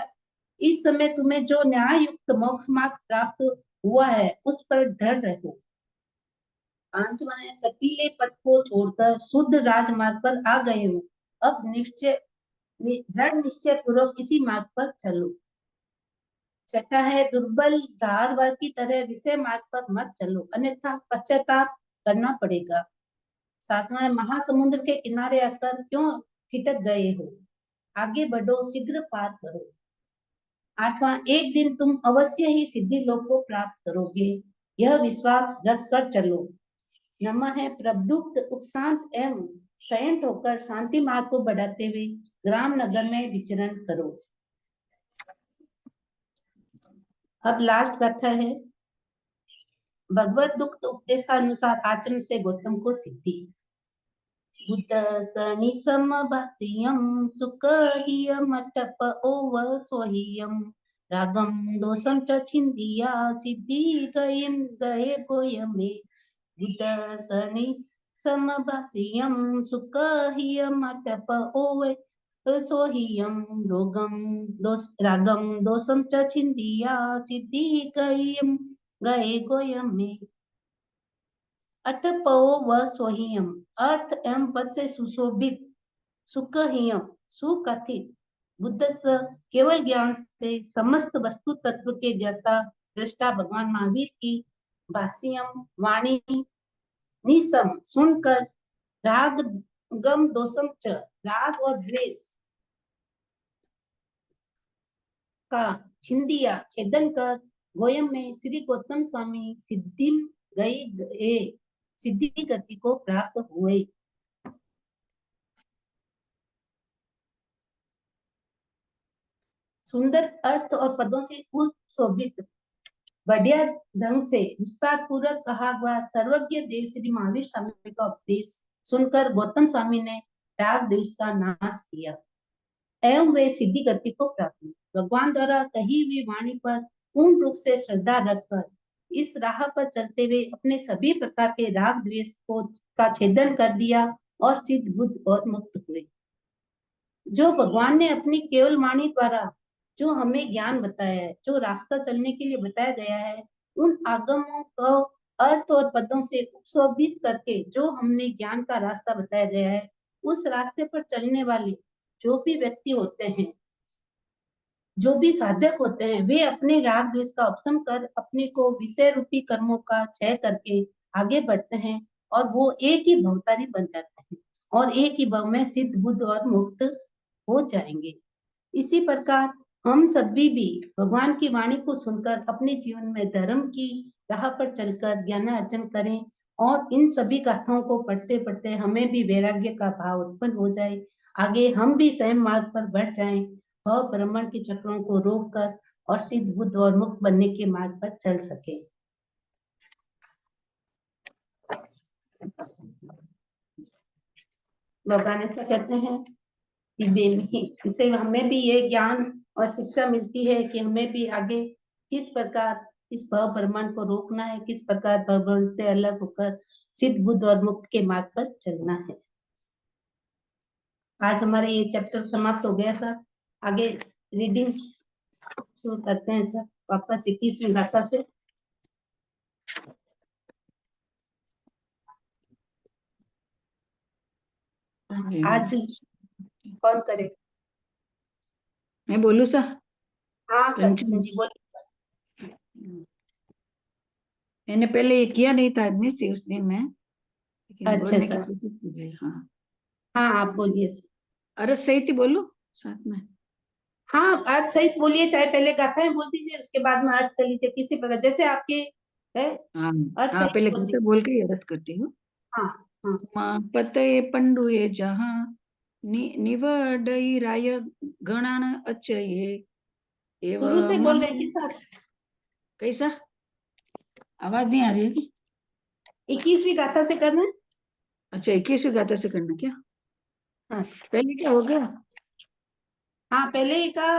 Speaker 1: इस समय तुम्हें जो न्याय युक्त मोक्ष मार्ग प्राप्त हुआ है उस पर दृढ़ रहो। पांचवा है कटीले पथ को छोड़कर शुद्ध राजमार्ग पर आ गए हो, अब दृढ़ निश्चय पूर्वक इसी मार्ग पर चलो। छठा है दुर्बल धारवार की तरह विषय मार्ग पर मत चलो, अन्यथा पश्चाताप करना पड़ेगा। सातवां है महासमुद्र के किनारे आकर क्यों ठिठक गए हो, आगे बढ़ो, शीघ्र पार करो। आठवां, एक दिन तुम अवश्य ही सिद्धि लोक को प्राप्त करोगे, यह विश्वास रख कर चलो। नमः है प्रबुद्ध उपशांत एवं संयत होकर शांति मार्ग को बढ़ाते हुए ग्राम नगर में विचरण करो। अब लास्ट कथा है भगवत दुख उपदेशानुसार आचरण से गौतम को सिद्धि। बुद्ध सनि समभासियम सुखहियमटप ओव सोहियम रागम दोषम च छिंदिया सिद्धि गयम गए गोयमे। बुद्ध सनि समभासियम सुखहियमटप ओव सोहियम रागम दोषम च छिंदिया सिद्धि गयम गए गोयमे। अटपो व स्वहियम अर्थ एवं पद से सुशोभित, सुखहियम सुकथित, बुद्ध केवल ज्ञान से समस्त वस्तु तत्व के ज्ञाता दृष्टा भगवान महावीर की भाष्यम वाणी निसम सुनकर राग गम दोषम च राग और द्वेष का छिंदिया छेदन कर गोयम में श्री गौतम स्वामी सिद्धि गए सिद्धि गति को प्राप्त हुए। सुंदर अर्थ और पदों से सुशोभित बढ़िया ढंग से विस्तार पूर्वक कहा हुआ सर्वज्ञ देव श्री महावीर स्वामी का उपदेश सुनकर गौतम स्वामी ने राग द्वेष का नाश किया एवं वे सिद्धि गति को प्राप्त हुई। भगवान द्वारा कही हुई वाणी पर पूर्ण रूप से श्रद्धा रखकर इस राह पर चलते हुए अपने सभी प्रकार के राग द्वेष को का छेदन कर दिया और सिद्ध बुद्ध और मुक्त हुए। जो भगवान ने अपनी केवल वाणी द्वारा जो हमें ज्ञान बताया है, जो रास्ता चलने के लिए बताया गया है, उन आगमों को अर्थ और पदों से उपशोभित करके जो हमने ज्ञान का रास्ता बताया गया है, उस रास्ते पर चलने वाले जो भी व्यक्ति होते हैं, जो भी साधक होते हैं, वे अपने राग द्वेष का उपशम कर अपने को विषय रूपी कर्मों का क्षय करके आगे बढ़ते हैं और वो एक ही भवतारी बन जाते हैं और एक ही भव में सिद्ध बुद्ध और मुक्त हो जाएंगे। इसी प्रकार हम सभी भी भगवान की वाणी को सुनकर अपने जीवन में धर्म की राह पर चलकर ज्ञान अर्जन करें और इन सभी गाथाओं को पढ़ते पढ़ते हमें भी वैराग्य का भाव उत्पन्न हो जाए, आगे हम भी स्वयं मार्ग पर बढ़ जाएं, भव ब्रह्मण के चक्रों को रोक कर और सिद्ध बुद्ध और मुक्त बनने के मार्ग पर चल सके। भगवान ऐसा कहते हैं कि इससे हमें भी ये ज्ञान और शिक्षा मिलती है कि हमें भी आगे किस प्रकार इस भव ब्रह्मांड को रोकना है, किस प्रकार भगवान से अलग होकर सिद्ध बुद्ध और मुक्त के मार्ग पर चलना है। आज हमारे ये चैप्टर समाप्त हो गया सर। आगे रीडिंग शुरू करते हैं सर, वापस 21वीं गाथा से। आज कौन करे?
Speaker 2: मैं बोलू सर?
Speaker 1: हाँ कंचन जी बोलिए।
Speaker 2: मैंने पहले ये किया नहीं था आदमी से उस दिन में, लेकिन
Speaker 1: अच्छा
Speaker 2: बोलने की
Speaker 1: सर,
Speaker 2: कोशिश कीजिए। हाँ
Speaker 1: हाँ आप बोलिए सर।
Speaker 2: अरे सही थी, बोलो साथ में।
Speaker 1: हाँ अर्थ सहित बोलिए, चाहे पहले गाथाएं बोल दीजिए उसके बाद में अर्थ कर लीजिए, किसी प्रकार जैसे आपके है,
Speaker 2: हाँ
Speaker 1: अर्थ
Speaker 2: हाँ,
Speaker 1: सहित
Speaker 2: पहले
Speaker 1: बोल
Speaker 2: गाता
Speaker 1: दीजिए।
Speaker 2: बोल के ही रद्द करती हूँ।
Speaker 1: हाँ हाँ
Speaker 2: माँ पतये पंडुए जहाँ निवडई राय गणान अचये
Speaker 1: शुरू से
Speaker 2: एवं
Speaker 1: बोल
Speaker 2: मन।
Speaker 1: रहे हैं कि सर
Speaker 2: कैसा? आवाज नहीं आ रही है कि?
Speaker 1: 21वीं गाथा से करना है।
Speaker 2: अच्छा 21वीं गाथा से करना क्या?
Speaker 1: हाँ
Speaker 2: पहले क्या हो गया?
Speaker 1: हाँ पहले का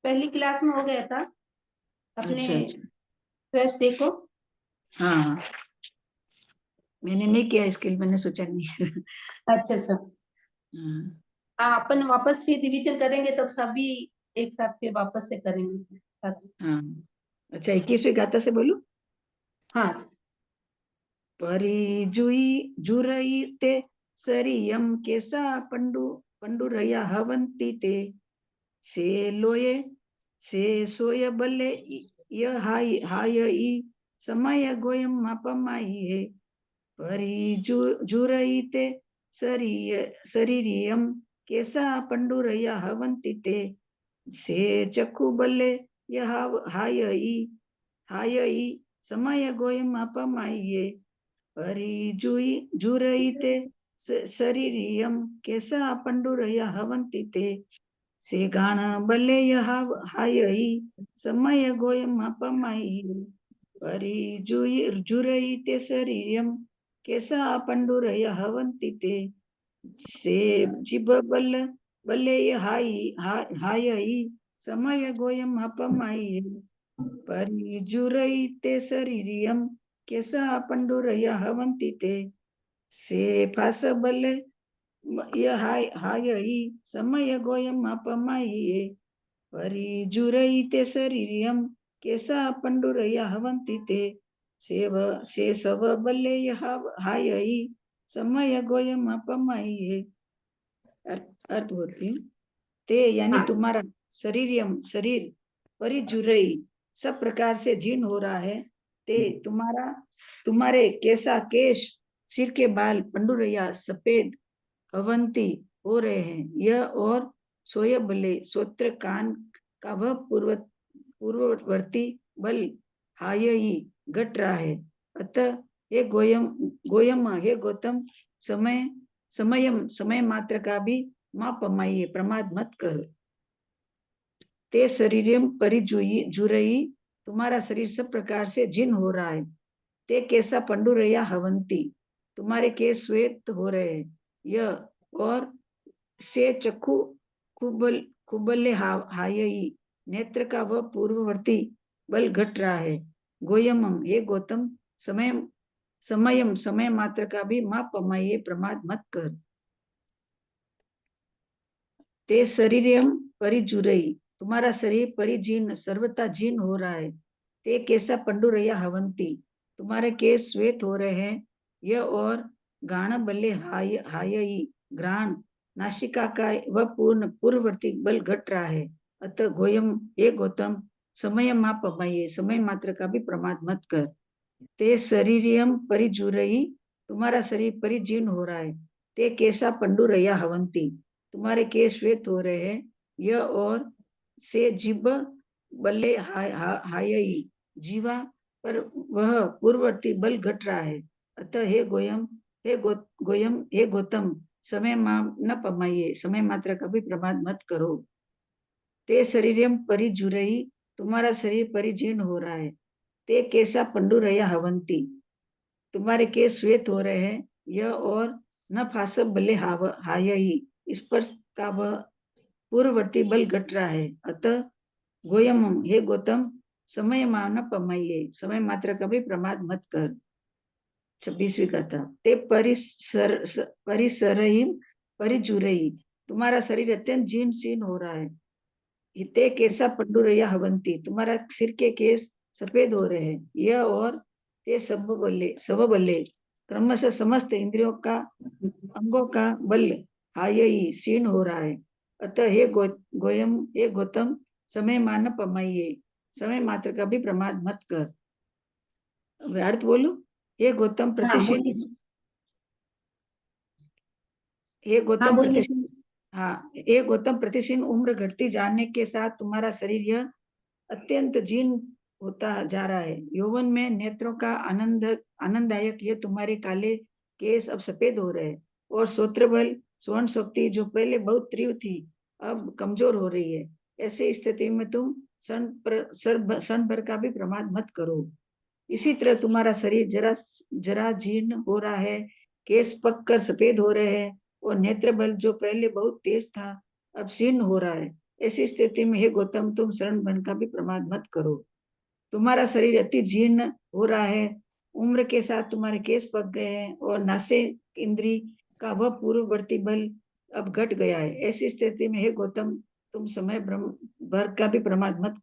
Speaker 1: पहली क्लास में हो गया था, अपने
Speaker 2: अच्छा अच्छा,
Speaker 1: फ्रेश देखो।
Speaker 2: हाँ हाँ, मैंने नहीं किया इसके लिए, मैंने सोचा नहीं।
Speaker 1: अच्छा सर,
Speaker 2: हाँ
Speaker 1: हाँ अपन वापस फिर रिवीजन करेंगे तब सभी एक साथ फिर वापस से करेंगे सर।
Speaker 2: हाँ, अच्छा 21वीं गाथा से बोलू।
Speaker 1: हाँ सर।
Speaker 2: परी जुरई ते सरियम केसा पंडुरया हवंती ते से लोये से सोय बल्ले य हाय ई समय गोयम मापमाई है। परी जुरई ते शरीरियम केसा पंडुरया हवंती ते से चक्कु बल्ले य हाय ई समय गोयम मापमाई है। जुरईते शरीरियम केसा पंडुरया हवंती ते से गाण बल्ले हायई समय गोयम अपमाई। जुरईते शरीरियम केसा पंडुरया हवंती ते से जिब बल्ले हायई समय गोयम अपमाई। जुरईते शरीरियम केसा पंडुरया हवंती ते से फास बल्ले हायई समय गोयम अपमाइये। जुरईते शरीरियम केसा पंडुरया हवंती ते से सव बल्ले हायई समय गोयम अपमाइये। अर्थ बोलती हूँ। ते यानी
Speaker 1: हाँ
Speaker 2: तुम्हारा शरीरियम शरीर, परिजुरई सब प्रकार से जीर्ण हो रहा है। ते तुम्हारे केसा केश, सिर के बाल पंडुरैया सफेद अवंती हो रहे हैं। यह और सोयबले सोत्र कान का वह पूर्ववर्ती बल हायई घट रहा है। अतः हे गोयम हे गौतम, समय मात्र का भी माप पमाइए, प्रमाद मत करो। ते शरीरम परिजुरई तुम्हारा शरीर सब प्रकार से जीर्ण हो रहा है। ते कैसा पंडुरया हवंती तुम्हारे केस श्वेत हो रहे हैं। यह और से चक्षु कुबले हायई, नेत्र का वह पूर्ववर्ती बल घट रहा है। गोयमम, हे गौतम, समय मात्र का भी माप पमाइए, प्रमाद मत कर। ते शरीरम परिजुरई, तुम्हारा शरीर परिजीर्ण, सर्वथा जीर्ण हो रहा है। ते कैसा पंडुरैया हवंती, तुम्हारे केस श्वेत हो रहे हैं। यह और गाण बल्ले हायई, घ्राण, नासिका का वह पूर्ववर्ती बल घट रहा है। अतः गोयम, हे गौतम, समय माप पमाइए, समय मात्र का भी प्रमाद मत कर। ते शरीरियम परिजुरई, तुम्हारा शरीर परिजीर्ण हो रहा है। ते कैसा पंडुरैया हवंती, तुम्हारे केस श्वेत हो रहे हैं। यह और से जिब बल्ले हायई, जीवा पर वह पूर्ववर्ती बल घट रहा है। अतः हे गोयम, हे गौतम, समय न पमाइए, समय मात्र का भी प्रमाद मत करो। ते शरीरम परिजुरई, तुम्हारा शरीर परिजीर्ण हो रहा है। ते कैसा पंडुरैया हवंती, तुम्हारे केस श्वेत हो रहे हैं। यह और न फास बल्ले हायई, स्पर्श का वह पूर्ववर्ती बल घट रहा है। अतः गोयम, हे गौतम, समय मान पमाइए, समय मात्र का भी प्रमाद मत कर। 26वीं कथा। ते परिसरही परिजुरई, तुम्हारा शरीर अत्यंत जीर्ण शीर्ण हो रहा है। ते कैसा पंडुरैया हवंती, तुम्हारा सिर के केस सफेद हो रहे हैं। यह और ते सब बल्ले क्रमशः समस्त इंद्रियों का अंगों का बल हायई क्षीण हो रहा है। अतः हे गोयम, हे गौतम, समय मान पमाइए, समय मात्र का भी प्रमाद मत कर। अर्थ बोलो। हे गौतम
Speaker 1: हाँ
Speaker 2: प्रतिशील,
Speaker 1: बोलिए।
Speaker 2: हे
Speaker 1: हाँ
Speaker 2: गौतम
Speaker 1: बोलिए।
Speaker 2: प्रतिशील, हाँ, हे गौतम, प्रतिशील उम्र घटती जाने के साथ तुम्हारा शरीर यह अत्यंत जीर्ण होता जा रहा है। यौवन में नेत्रों का आनंददायक ये तुम्हारे काले केस अब सफेद हो रहे हैं। और श्रोत्र बल, स्वर्ण शक्ति जो पहले बहुत तीव्र थी, अब कमजोर हो रही है। ऐसी स्थिति में तुम क्षण भर का भी प्रमाद मत करो। इसी तरह तुम्हारा शरीर जरा जरा जीर्ण हो रहा है, केस पक कर सफेद हो रहे हैं, और नेत्र बल जो पहले बहुत तेज था, अब क्षीण हो रहा है। ऐसी स्थिति में हे गौतम, तुम शरण बन का भी प्रमाद मत करो। तुम्हारा शरीर अति जीर्ण हो रहा है, उम्र के साथ तुम्हारे केस पक गए हैं, और नासे इंद्री का वह पूर्ववर्ती बल अब घट गया है। ऐसी स्थिति में हे गौतम, तुम समय भर का भी प्रमाद मत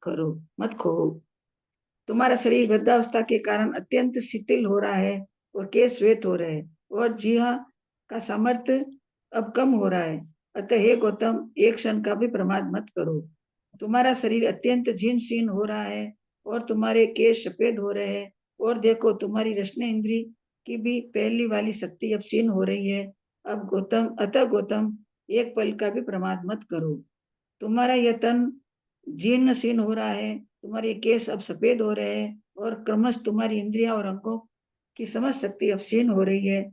Speaker 2: खो। तुम्हारा शरीर वृद्धावस्था के कारण अत्यंत शिथिल हो रहा है, और केस श्वेत हो रहे हैं, और जीहा का सामर्थ्य अब कम हो रहा है। अतः हे गौतम, एक क्षण का भी प्रमाद मत करो। तुम्हारा शरीर अत्यंत जीर्ण शीर्ण हो रहा है, और तुम्हारे केश सफेद हो रहे हैं, और देखो तुम्हारी रसने इंद्री की भी पहली वाली शक्ति अब क्षीण हो रही है। अतः गौतम, एक पल का भी प्रमाद मत करो। तुम्हारा यह तन जीर्ण शीर्ण हो रहा है, तुम्हारे केस अब सफेद हो रहे हैं, और क्रमश तुम्हारी इंद्रिया और अंगों की समझ शक्ति अब क्षीण हो रही है।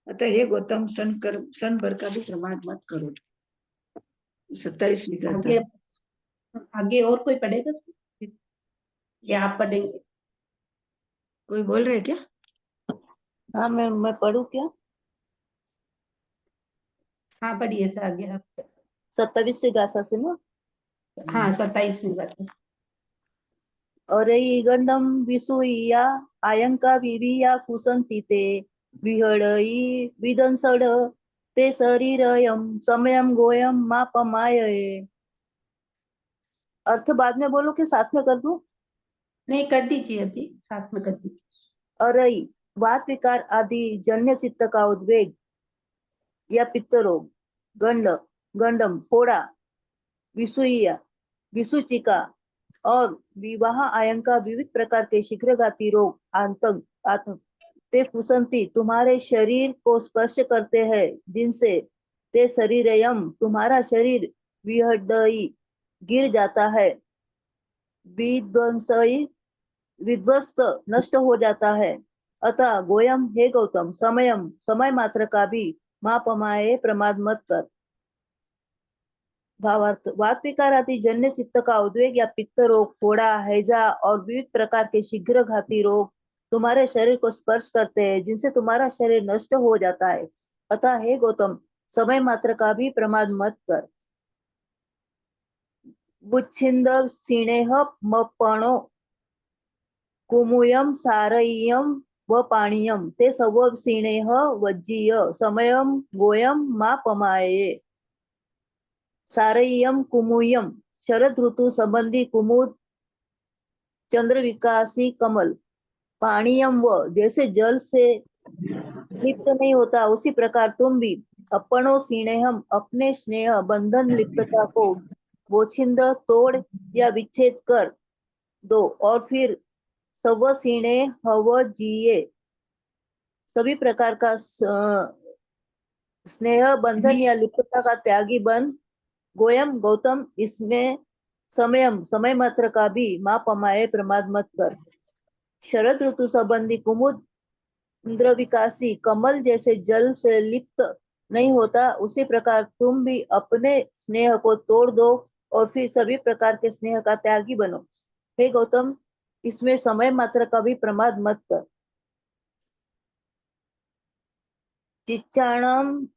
Speaker 2: अतः हे गौतम, सन भर का भी प्रमाद मत करो। 27वीं कथा।
Speaker 1: आगे आगे और कोई पढ़ेगा सर? या आप पढ़ेंगे?
Speaker 2: कोई बोल रहे क्या?
Speaker 3: हाँ मैं पढ़ू क्या?
Speaker 1: हाँ पढ़िए सर, आगे आप।
Speaker 3: 27 गाथा से ना।
Speaker 1: हाँ 27वीं बात।
Speaker 3: अरई गंडम विसूया आयंका विविया कुसंती ते विहड़ई विदंसड ते शरीरयम समयम गोयम मापमाये। अर्थ बाद में बोलो कि साथ में कर दूं?
Speaker 1: नहीं, कर दीजिए, अभी साथ में कर दीजिए।
Speaker 3: अरई वात विकार आदि जन्य चित्त का उद्वेग या पित्त रोग, गंड गंडम फोड़ा, विसूया विसूचिका और विवाह आयंका विविध प्रकार के शीघ्रघाती रोग आतंक ते फुसंती तुम्हारे शरीर को स्पर्श करते हैं, जिनसे ते शरीरयम तुम्हारा शरीर विहडई गिर जाता है, विध्वंसई विध्वस्त नष्ट हो जाता है। अतः गोयम, हे गौतम, समयम समय मात्र का भी मापमाये, प्रमाद मत कर। भावार्थ, वात विकार आदि जन्य चित्त का उद्वेग या पित्त रोग, फोड़ा, हैजा और विविध प्रकार के शीघ्र घाती रोग तुम्हारे शरीर को स्पर्श करते हैं, जिनसे तुम्हारा शरीर नष्ट हो जाता है। अतः हे गौतम, समय मात्र का भी प्रमाद मत कर। बुच्छिंद स्नेह मपणो कुमुयम सारय्यम व पाणीयम ते सर्व स्नेह वज्जीय समयम गोयम मा पमाये। सारय्यम कुमुयम शरद ऋतु संबंधी कुमुद चंद्र विकासी कमल। पाणीयम व जैसे जल से लिप्त नहीं होता उसी प्रकार तुम भी अपनो स्नेहम अपने स्नेह बंधन लिप्तता को बोछिंद तोड़ या विच्छेद कर दो और फिर सव स्नेह हव जिए सभी प्रकार का स्नेह बंधन या लिप्तता का त्यागी बन। गोयम गौतम इसमें समयम समय मात्र का भी माँ पमाए प्रमाद मत कर। शरद ऋतु संबंधी कुमुद इंद्र विकासी कमल जैसे जल से लिप्त नहीं होता उसी प्रकार तुम भी अपने स्नेह को तोड़ दो और फिर सभी प्रकार के स्नेह का त्यागी बनो। हे गौतम इसमें समय मात्र का भी प्रमाद मत कर। चिच्चाणम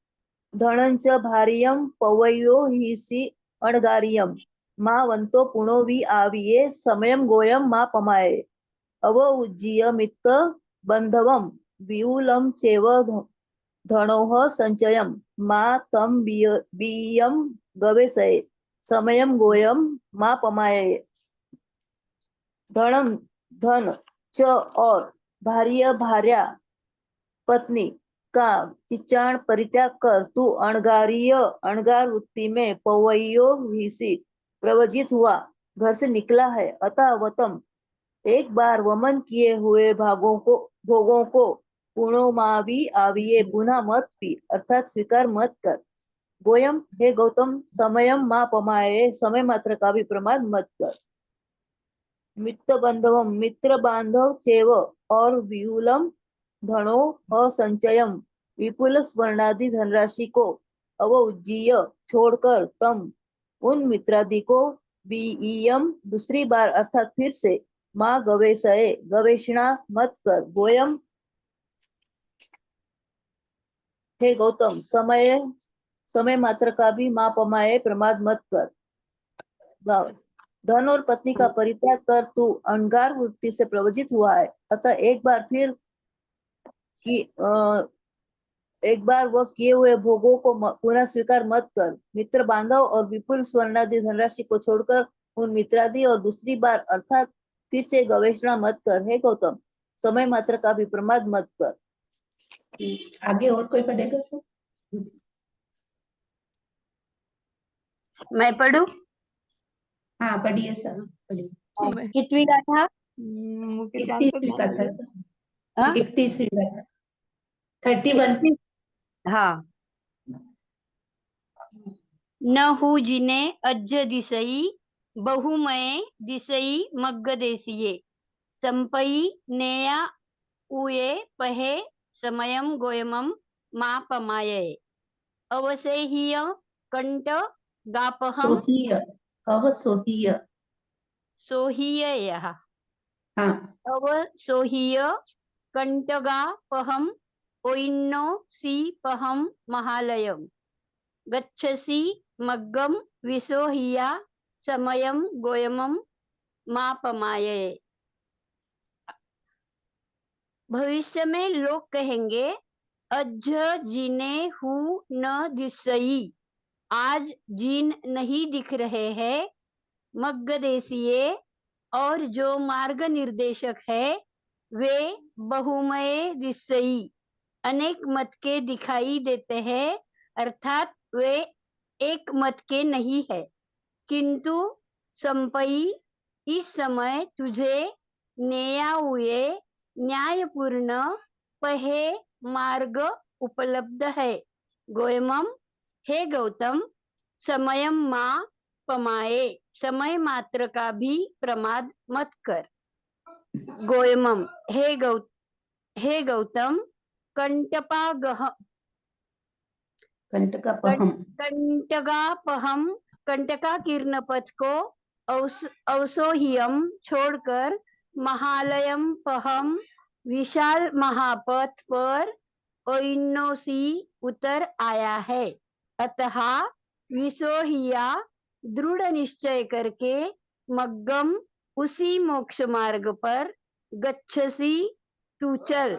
Speaker 3: धनंच भार्यम पवयो हिसी अणगारियम माँ वंतो पुनो भी आविये समयम गोयम माँ पमाये। अव उज्जीय मित्त बंधवम विउलम चेव धनोह संचयम मा तम बीयम गवेशये समयम गोयम मा पमाये। धनम धन च और भार्य भार्या पत्नी का चिचाण परित्याग कर तू अणगारीय अणगार वृत्ति में पवैयो हिसी प्रवजित हुआ घर से निकला है। अतः वतम एक बार वमन किए हुए भोगों को पुणोमावी आविये पुनः मत पी अर्थात स्वीकार मत कर। गोयम हे गौतम समयम मा पमाये समय मात्र का भी प्रमाद मत कर। मित्र बंधवम मित्र बांधव चेव और व्यूलम धनो असंचयम विपुल स्वर्णादि धनराशि को अवउज्जीय छोड़कर तम उन मित्रादि को बीयम दूसरी बार अर्थात फिर से माँ गवेशये गवेषणा मत कर। गोयम हे गौतम समय मात्र का भी माँ पमाए प्रमाद मत कर। धन और पत्नी का परित्याग कर तू अणगार वृत्ति से प्रवजित हुआ है। अतः एक बार वह किए हुए भोगों को पुनः स्वीकार मत कर। मित्र बांधव और विपुल स्वर्णादि धनराशि को छोड़कर उन मित्रादि और दूसरी बार अर्थात फिर से गवेषणा मत कर। हे गौतम समय मात्र का भी प्रमाद मत कर।
Speaker 1: आगे और कोई पढ़ेगा सर?
Speaker 4: मैं पढ़ूं?
Speaker 1: हाँ पढ़िए सर, पढ़िए।
Speaker 4: कितवी गाथा?
Speaker 1: 31वीं गाथा सर,
Speaker 4: हाँ?
Speaker 1: 31वीं गाथा 31।
Speaker 4: हाँ। न हु जिने अज्ज दिसई बहुमय दिसई मग्ग देसिये संपई नेया उये पहे समयम गोयमम मा पमाये। अवसेहीय कंट गापहम
Speaker 1: सोहीय अवसोहीय
Speaker 4: सोहीय
Speaker 1: हाँ
Speaker 4: अवसोहीय कंटगापहम ओइन्नो सी पहम महालयम गच्छसि मग्गम विसोहिया समयम गोयमम मापमाये। भविष्य में लोग कहेंगे अज्ज जीने हु न दिसई आज जीन नहीं दिख रहे हैं। मग्ग देसिये और जो मार्ग निर्देशक है वे बहुमय दिसई अनेक मत के दिखाई देते हैं अर्थात वे एक मत के नहीं है। किंतु संपई इस समय तुझे नेया हुए न्यायपूर्ण पहे मार्ग उपलब्ध है। गोयमम हे गौतम समयम माँ पमाए समय मात्र का भी प्रमाद मत कर। गोयमम हे गौतम कंटपागह कंटकापहम कंटका कीर्ण पथ को अवसोहियम छोड़कर महालयम पहम विशाल महापथ पर ओइन्नोसी उतर आया है। अतः विसोहिया दृढ़ निश्चय करके मग्गम उसी मोक्ष मार्ग पर गच्छसी तू चल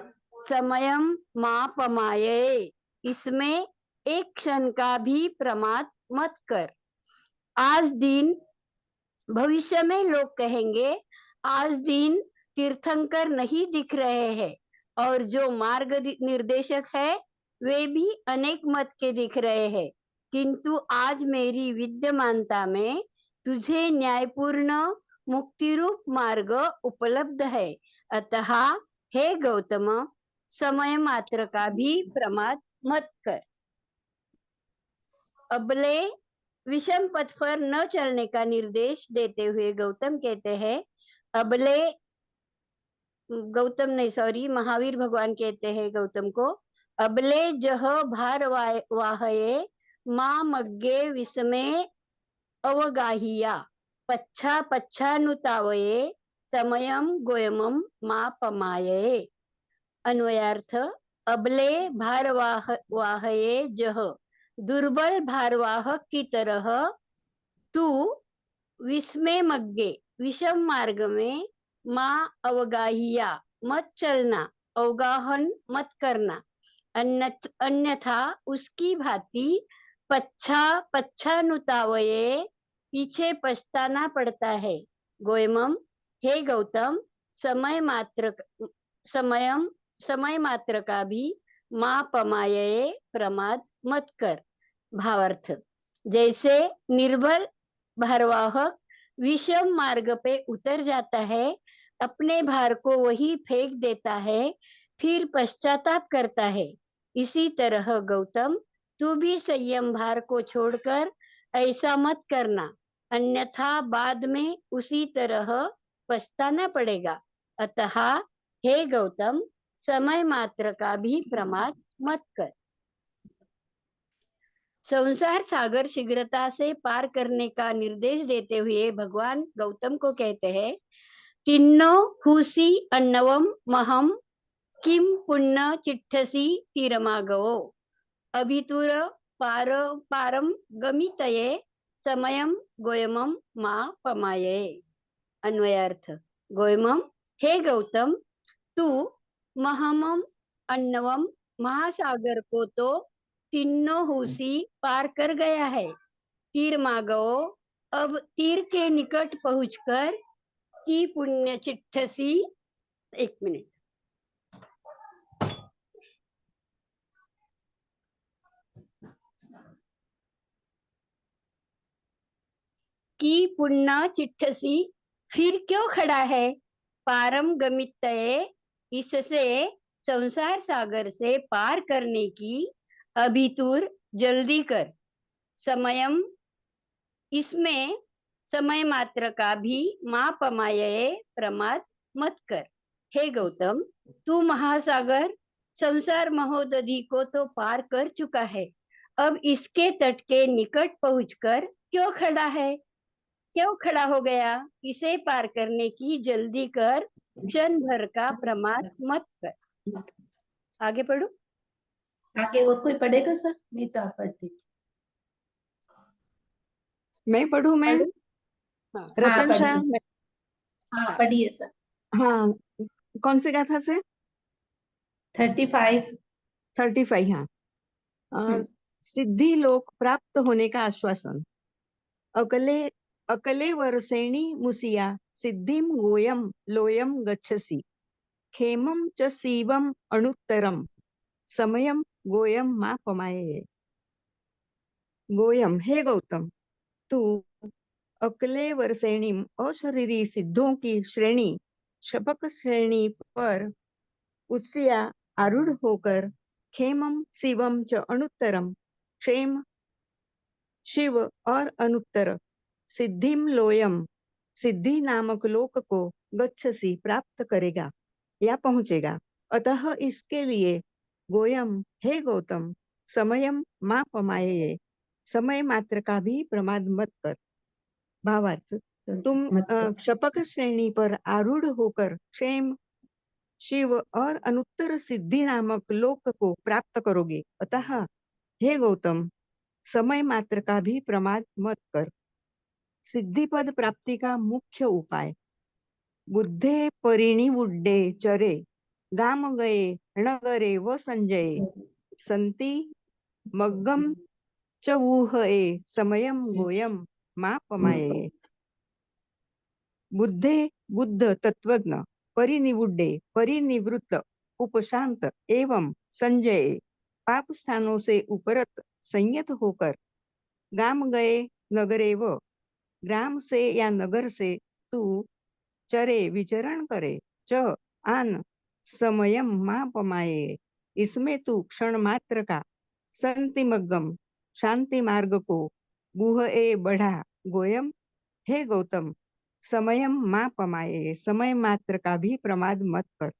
Speaker 4: समयम मा पमाये। इसमें एक क्षण का भी प्रमाद मत कर। आज दिन भविष्य में लोग कहेंगे आज दिन तीर्थंकर नहीं दिख रहे हैं और जो मार्ग निर्देशक है वे भी अनेक मत के दिख रहे हैं, किंतु आज मेरी विद्यमानता में तुझे न्यायपूर्ण मुक्ति रूप मार्ग उपलब्ध है। अतः हे गौतम समय मात्र का भी प्रमाद मत कर। अबले विषम पथ पर न चलने का निर्देश देते हुए गौतम कहते हैं, अबले गौतम नहीं सॉरी महावीर भगवान कहते हैं गौतम को, अबले जह भार वाहये मां मग्गे विस्मे अवगाहिया पच्छा पच्छानुतावये समयम गोयमम मा पमाये। अन्वयार्थ, अबले भारवाहये जह दुर्बल भारवाहक की तरह तू विस्मय मग्गे विषम मार्ग में माँ अवगाहिया मत चलना, अवगाहन मत करना, अन्यथा उसकी भांति पच्छानुतावये पीछे पछताना पड़ता है। गोयमम हे गौतम समय मात्र का भी माँ पमाये प्रमाद मत कर। भावार्थ, जैसे निर्बल भारवाहक विषम मार्ग पे उतर जाता है, अपने भार को वही फेंक देता है, फिर पश्चाताप करता है, इसी तरह गौतम तू भी संयम भार को छोड़कर ऐसा मत करना, अन्यथा बाद में उसी तरह पछताना पड़ेगा। अतः हे गौतम समय मात्र का भी प्रमाद मत कर। संसार सागर शीघ्रता से पार करने का निर्देश देते हुए भगवान गौतम को कहते हैं, तिन्नो हुसी अन्नवम महम किम पुण्य चिट्ठसी तीरमागवो अभितुर पारम गमितये समयम गोयमम मा पमाये। अन्वयार्थ, गोयमम हे गौतम तू महमम अन्नवम महासागर को तो तीनों हुसी पार कर गया है, तीर मागो अब तीर के निकट पहुंचकर की पुण्य चिट्ठसी, एक मिनट, की पुण्य चिट्ठसी फिर क्यों खड़ा है, पारम गमितये इससे संसार सागर से पार करने की अभितुर जल्दी कर, समयम इसमें समय मात्र का भी माँ पमाये प्रमाद मत कर। हे गौतम तू महासागर संसार महोदधि को तो पार कर चुका है, अब इसके तट के निकट पहुंचकर क्यों खड़ा हो गया, इसे पार करने की जल्दी कर, क्षण भर का प्रमाद मत कर। आगे पढ़ो।
Speaker 1: आगे और कोई पढ़ेगा सर? नहीं तो आप पढ़ दीजिए।
Speaker 2: मैं पढ़ूं मैम?
Speaker 4: हाँ,
Speaker 2: रतन
Speaker 1: पढ़िए
Speaker 2: शाह।
Speaker 1: सर। हाँ पढ़िए सर।
Speaker 2: हाँ, कौन से गाथा से?
Speaker 1: 35।
Speaker 2: 35। हाँ, सिद्धि लोक प्राप्त होने का आश्वासन। अकले वर्षेणी मुसिया सिद्धिम गोयम लोयम गच्छसि खेमम च शिवम अणुत्तरम समयम गोयम मा पमाये। गोयम हे गौतम तू अकले वर्षेणी अशरीरी सिद्धों की श्रेणी शपक श्रेणी पर उससे आरूढ़ होकर खेमम शिवम च अणुत्तरम क्षेम शिव और अनुत्तर सिद्धिम लोयम सिद्धि नामक लोक को गच्छसी प्राप्त करेगा या पहुंचेगा। अतः इसके लिए गोयम हे गौतम समयम मा पमाये समय मात्र का भी प्रमाद मत कर। भावार्थ, तुम शपक श्रेणी पर आरूढ़ होकर क्षेम शिव और अनुत्तर सिद्धि नामक लोक को प्राप्त करोगे। अतः हे गौतम
Speaker 5: समय मात्र का भी प्रमाद मत कर। सिद्धि पद प्राप्ति का मुख्य उपाय। बुद्धे परिनिवुड्डे चरे गाम गए नगरे व संजये संति मग्गम च ऊहये समयम गोयम मापमाये। बुद्धे बुद्ध तत्वज्ञ, परिनिवुड्डे परिनिवृत्त उपशांत एवं संजय पाप स्थानों से उपरत संयत होकर, गाम गए नगरे व ग्राम से या नगर से तू चरे विचरण करे, च आन समयम मापमाये इसमें तू क्षण मात्र का संतिमग्गम शांति मार्ग को गुह ए बढ़ा गोयम हे गौतम समयम मापमाये समय मात्र का भी प्रमाद मत कर।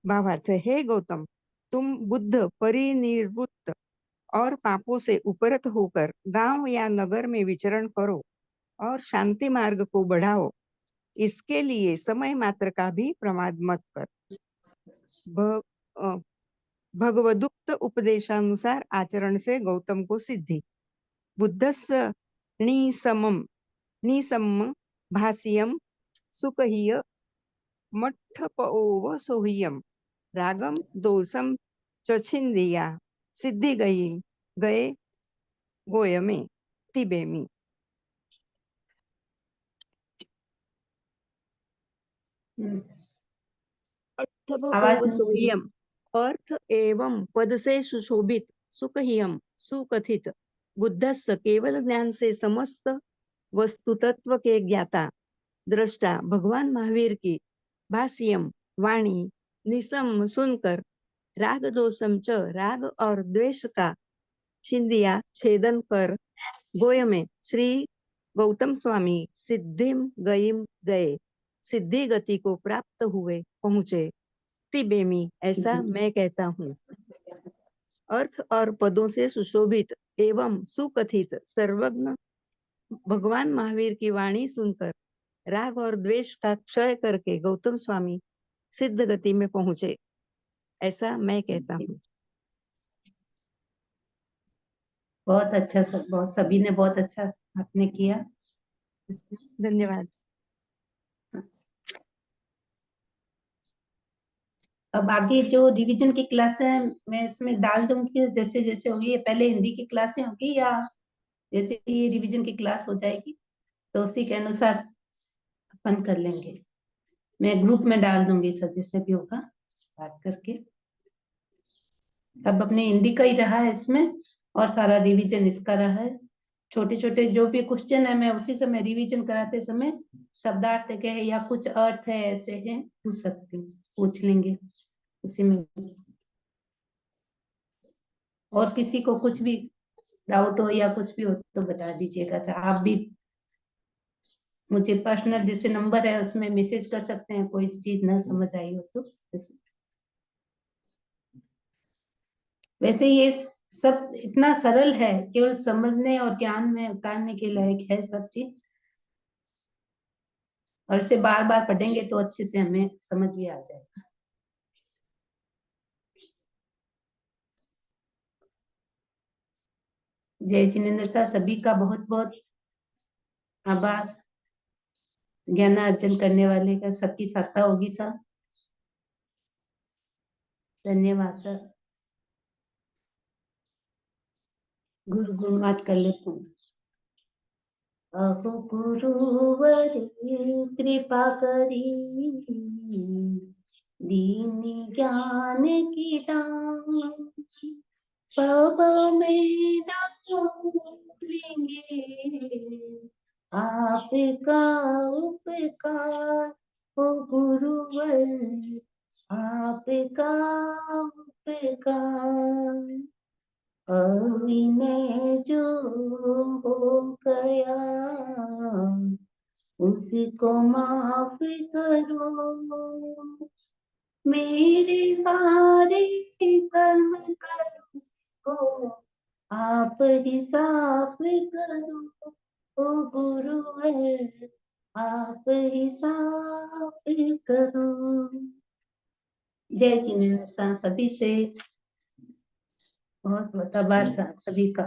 Speaker 5: भावार्थ, हे गौतम तुम बुद्ध परिनिवृत्त और पापों से उपरत होकर गांव या नगर में विचरण करो और शांति मार्ग को बढ़ाओ, इसके लिए समय मात्र का भी प्रमाद मत कर। भगवदुक्त उपदेशानुसार आचरण से गौतम को सिद्धि। बुद्धस्य निसम भाष्यम सुखहीय मठ्ठपोव सोह्यम रागम दोषम चछिंदिया सिद्धि गए गोयमे तिबेमी।
Speaker 1: आवाज नहीं।
Speaker 5: सोह्यम अर्थ एवं पद से सुशोभित, सुखहीयम सुकथित, बुद्धस्य केवल ज्ञान से समस्त वस्तु तत्व के ज्ञाता दृष्टा भगवान महावीर की भाष्यम वाणी निसम सुनकर राग दोषम च राग और द्वेष का छिंदिया छेदन कर गोय में श्री गौतम स्वामी सिद्धिम गईम गए सिद्धि गति को प्राप्त हुए पहुंचे तिबेमी ऐसा मैं कहता हूँ। अर्थ और पदों से सुशोभित एवं सुकथित सर्वज्ञ भगवान महावीर की वाणी सुनकर राग और द्वेष का क्षय करके गौतम स्वामी सिद्ध गति में पहुंचे, ऐसा मैं कहता हूँ।
Speaker 1: बहुत अच्छा सब, बहुत सभी ने बहुत अच्छा आपने किया।
Speaker 5: धन्यवाद।
Speaker 1: अब आगे जो रिवीजन की क्लास है मैं इसमें डाल दूंगी, जैसे जैसे होगी। ये पहले हिंदी की क्लासें होगी या जैसे ये रिवीजन की क्लास हो जाएगी तो उसी के अनुसार अपन कर लेंगे। मैं ग्रुप में डाल दूंगी सर, जैसे भी होगा बात करके। अब अपने हिंदी का ही रहा है इसमें और सारा रिवीजन इसका रहा है। छोटे छोटे जो भी क्वेश्चन है मैं उसी समय रिवीजन कराते समय शब्दार्थ के या कुछ अर्थ है ऐसे हैं पूछ सकती हूँ, पूछ लेंगे उसी में। और किसी को कुछ भी डाउट हो या कुछ भी हो तो बता दीजिएगा। आप भी मुझे पर्सनल जैसे नंबर है उसमें मैसेज कर सकते हैं, कोई चीज ना समझ आई हो तो। वैसे ये सब इतना सरल है, केवल समझने और ज्ञान में उतारने के लायक है सब चीज, और इसे बार बार पढ़ेंगे तो अच्छे से हमें समझ भी आ जाएगा। जय जिनेन्द्र सर, सभी का बहुत बहुत आभार। ज्ञान अर्जन करने वाले का सबकी सत्ता होगी सर। धन्यवाद सर। गुरु गुरुवाद कर लेते हैं। अहो गुरुवर कृपा करी दीन ज्ञान की दान पब में डालेंगे आपका उपकार। ओ गुरुवर आपका उपकार अविनय जो हो गया उसको माफ करो। मेरे सारे कर्म करो को आप ही साफ करो। ओ गुरुवर आप ही साफ करो। जय जिनेन्द्र सभी से बहुत बहुत आभार सभी का।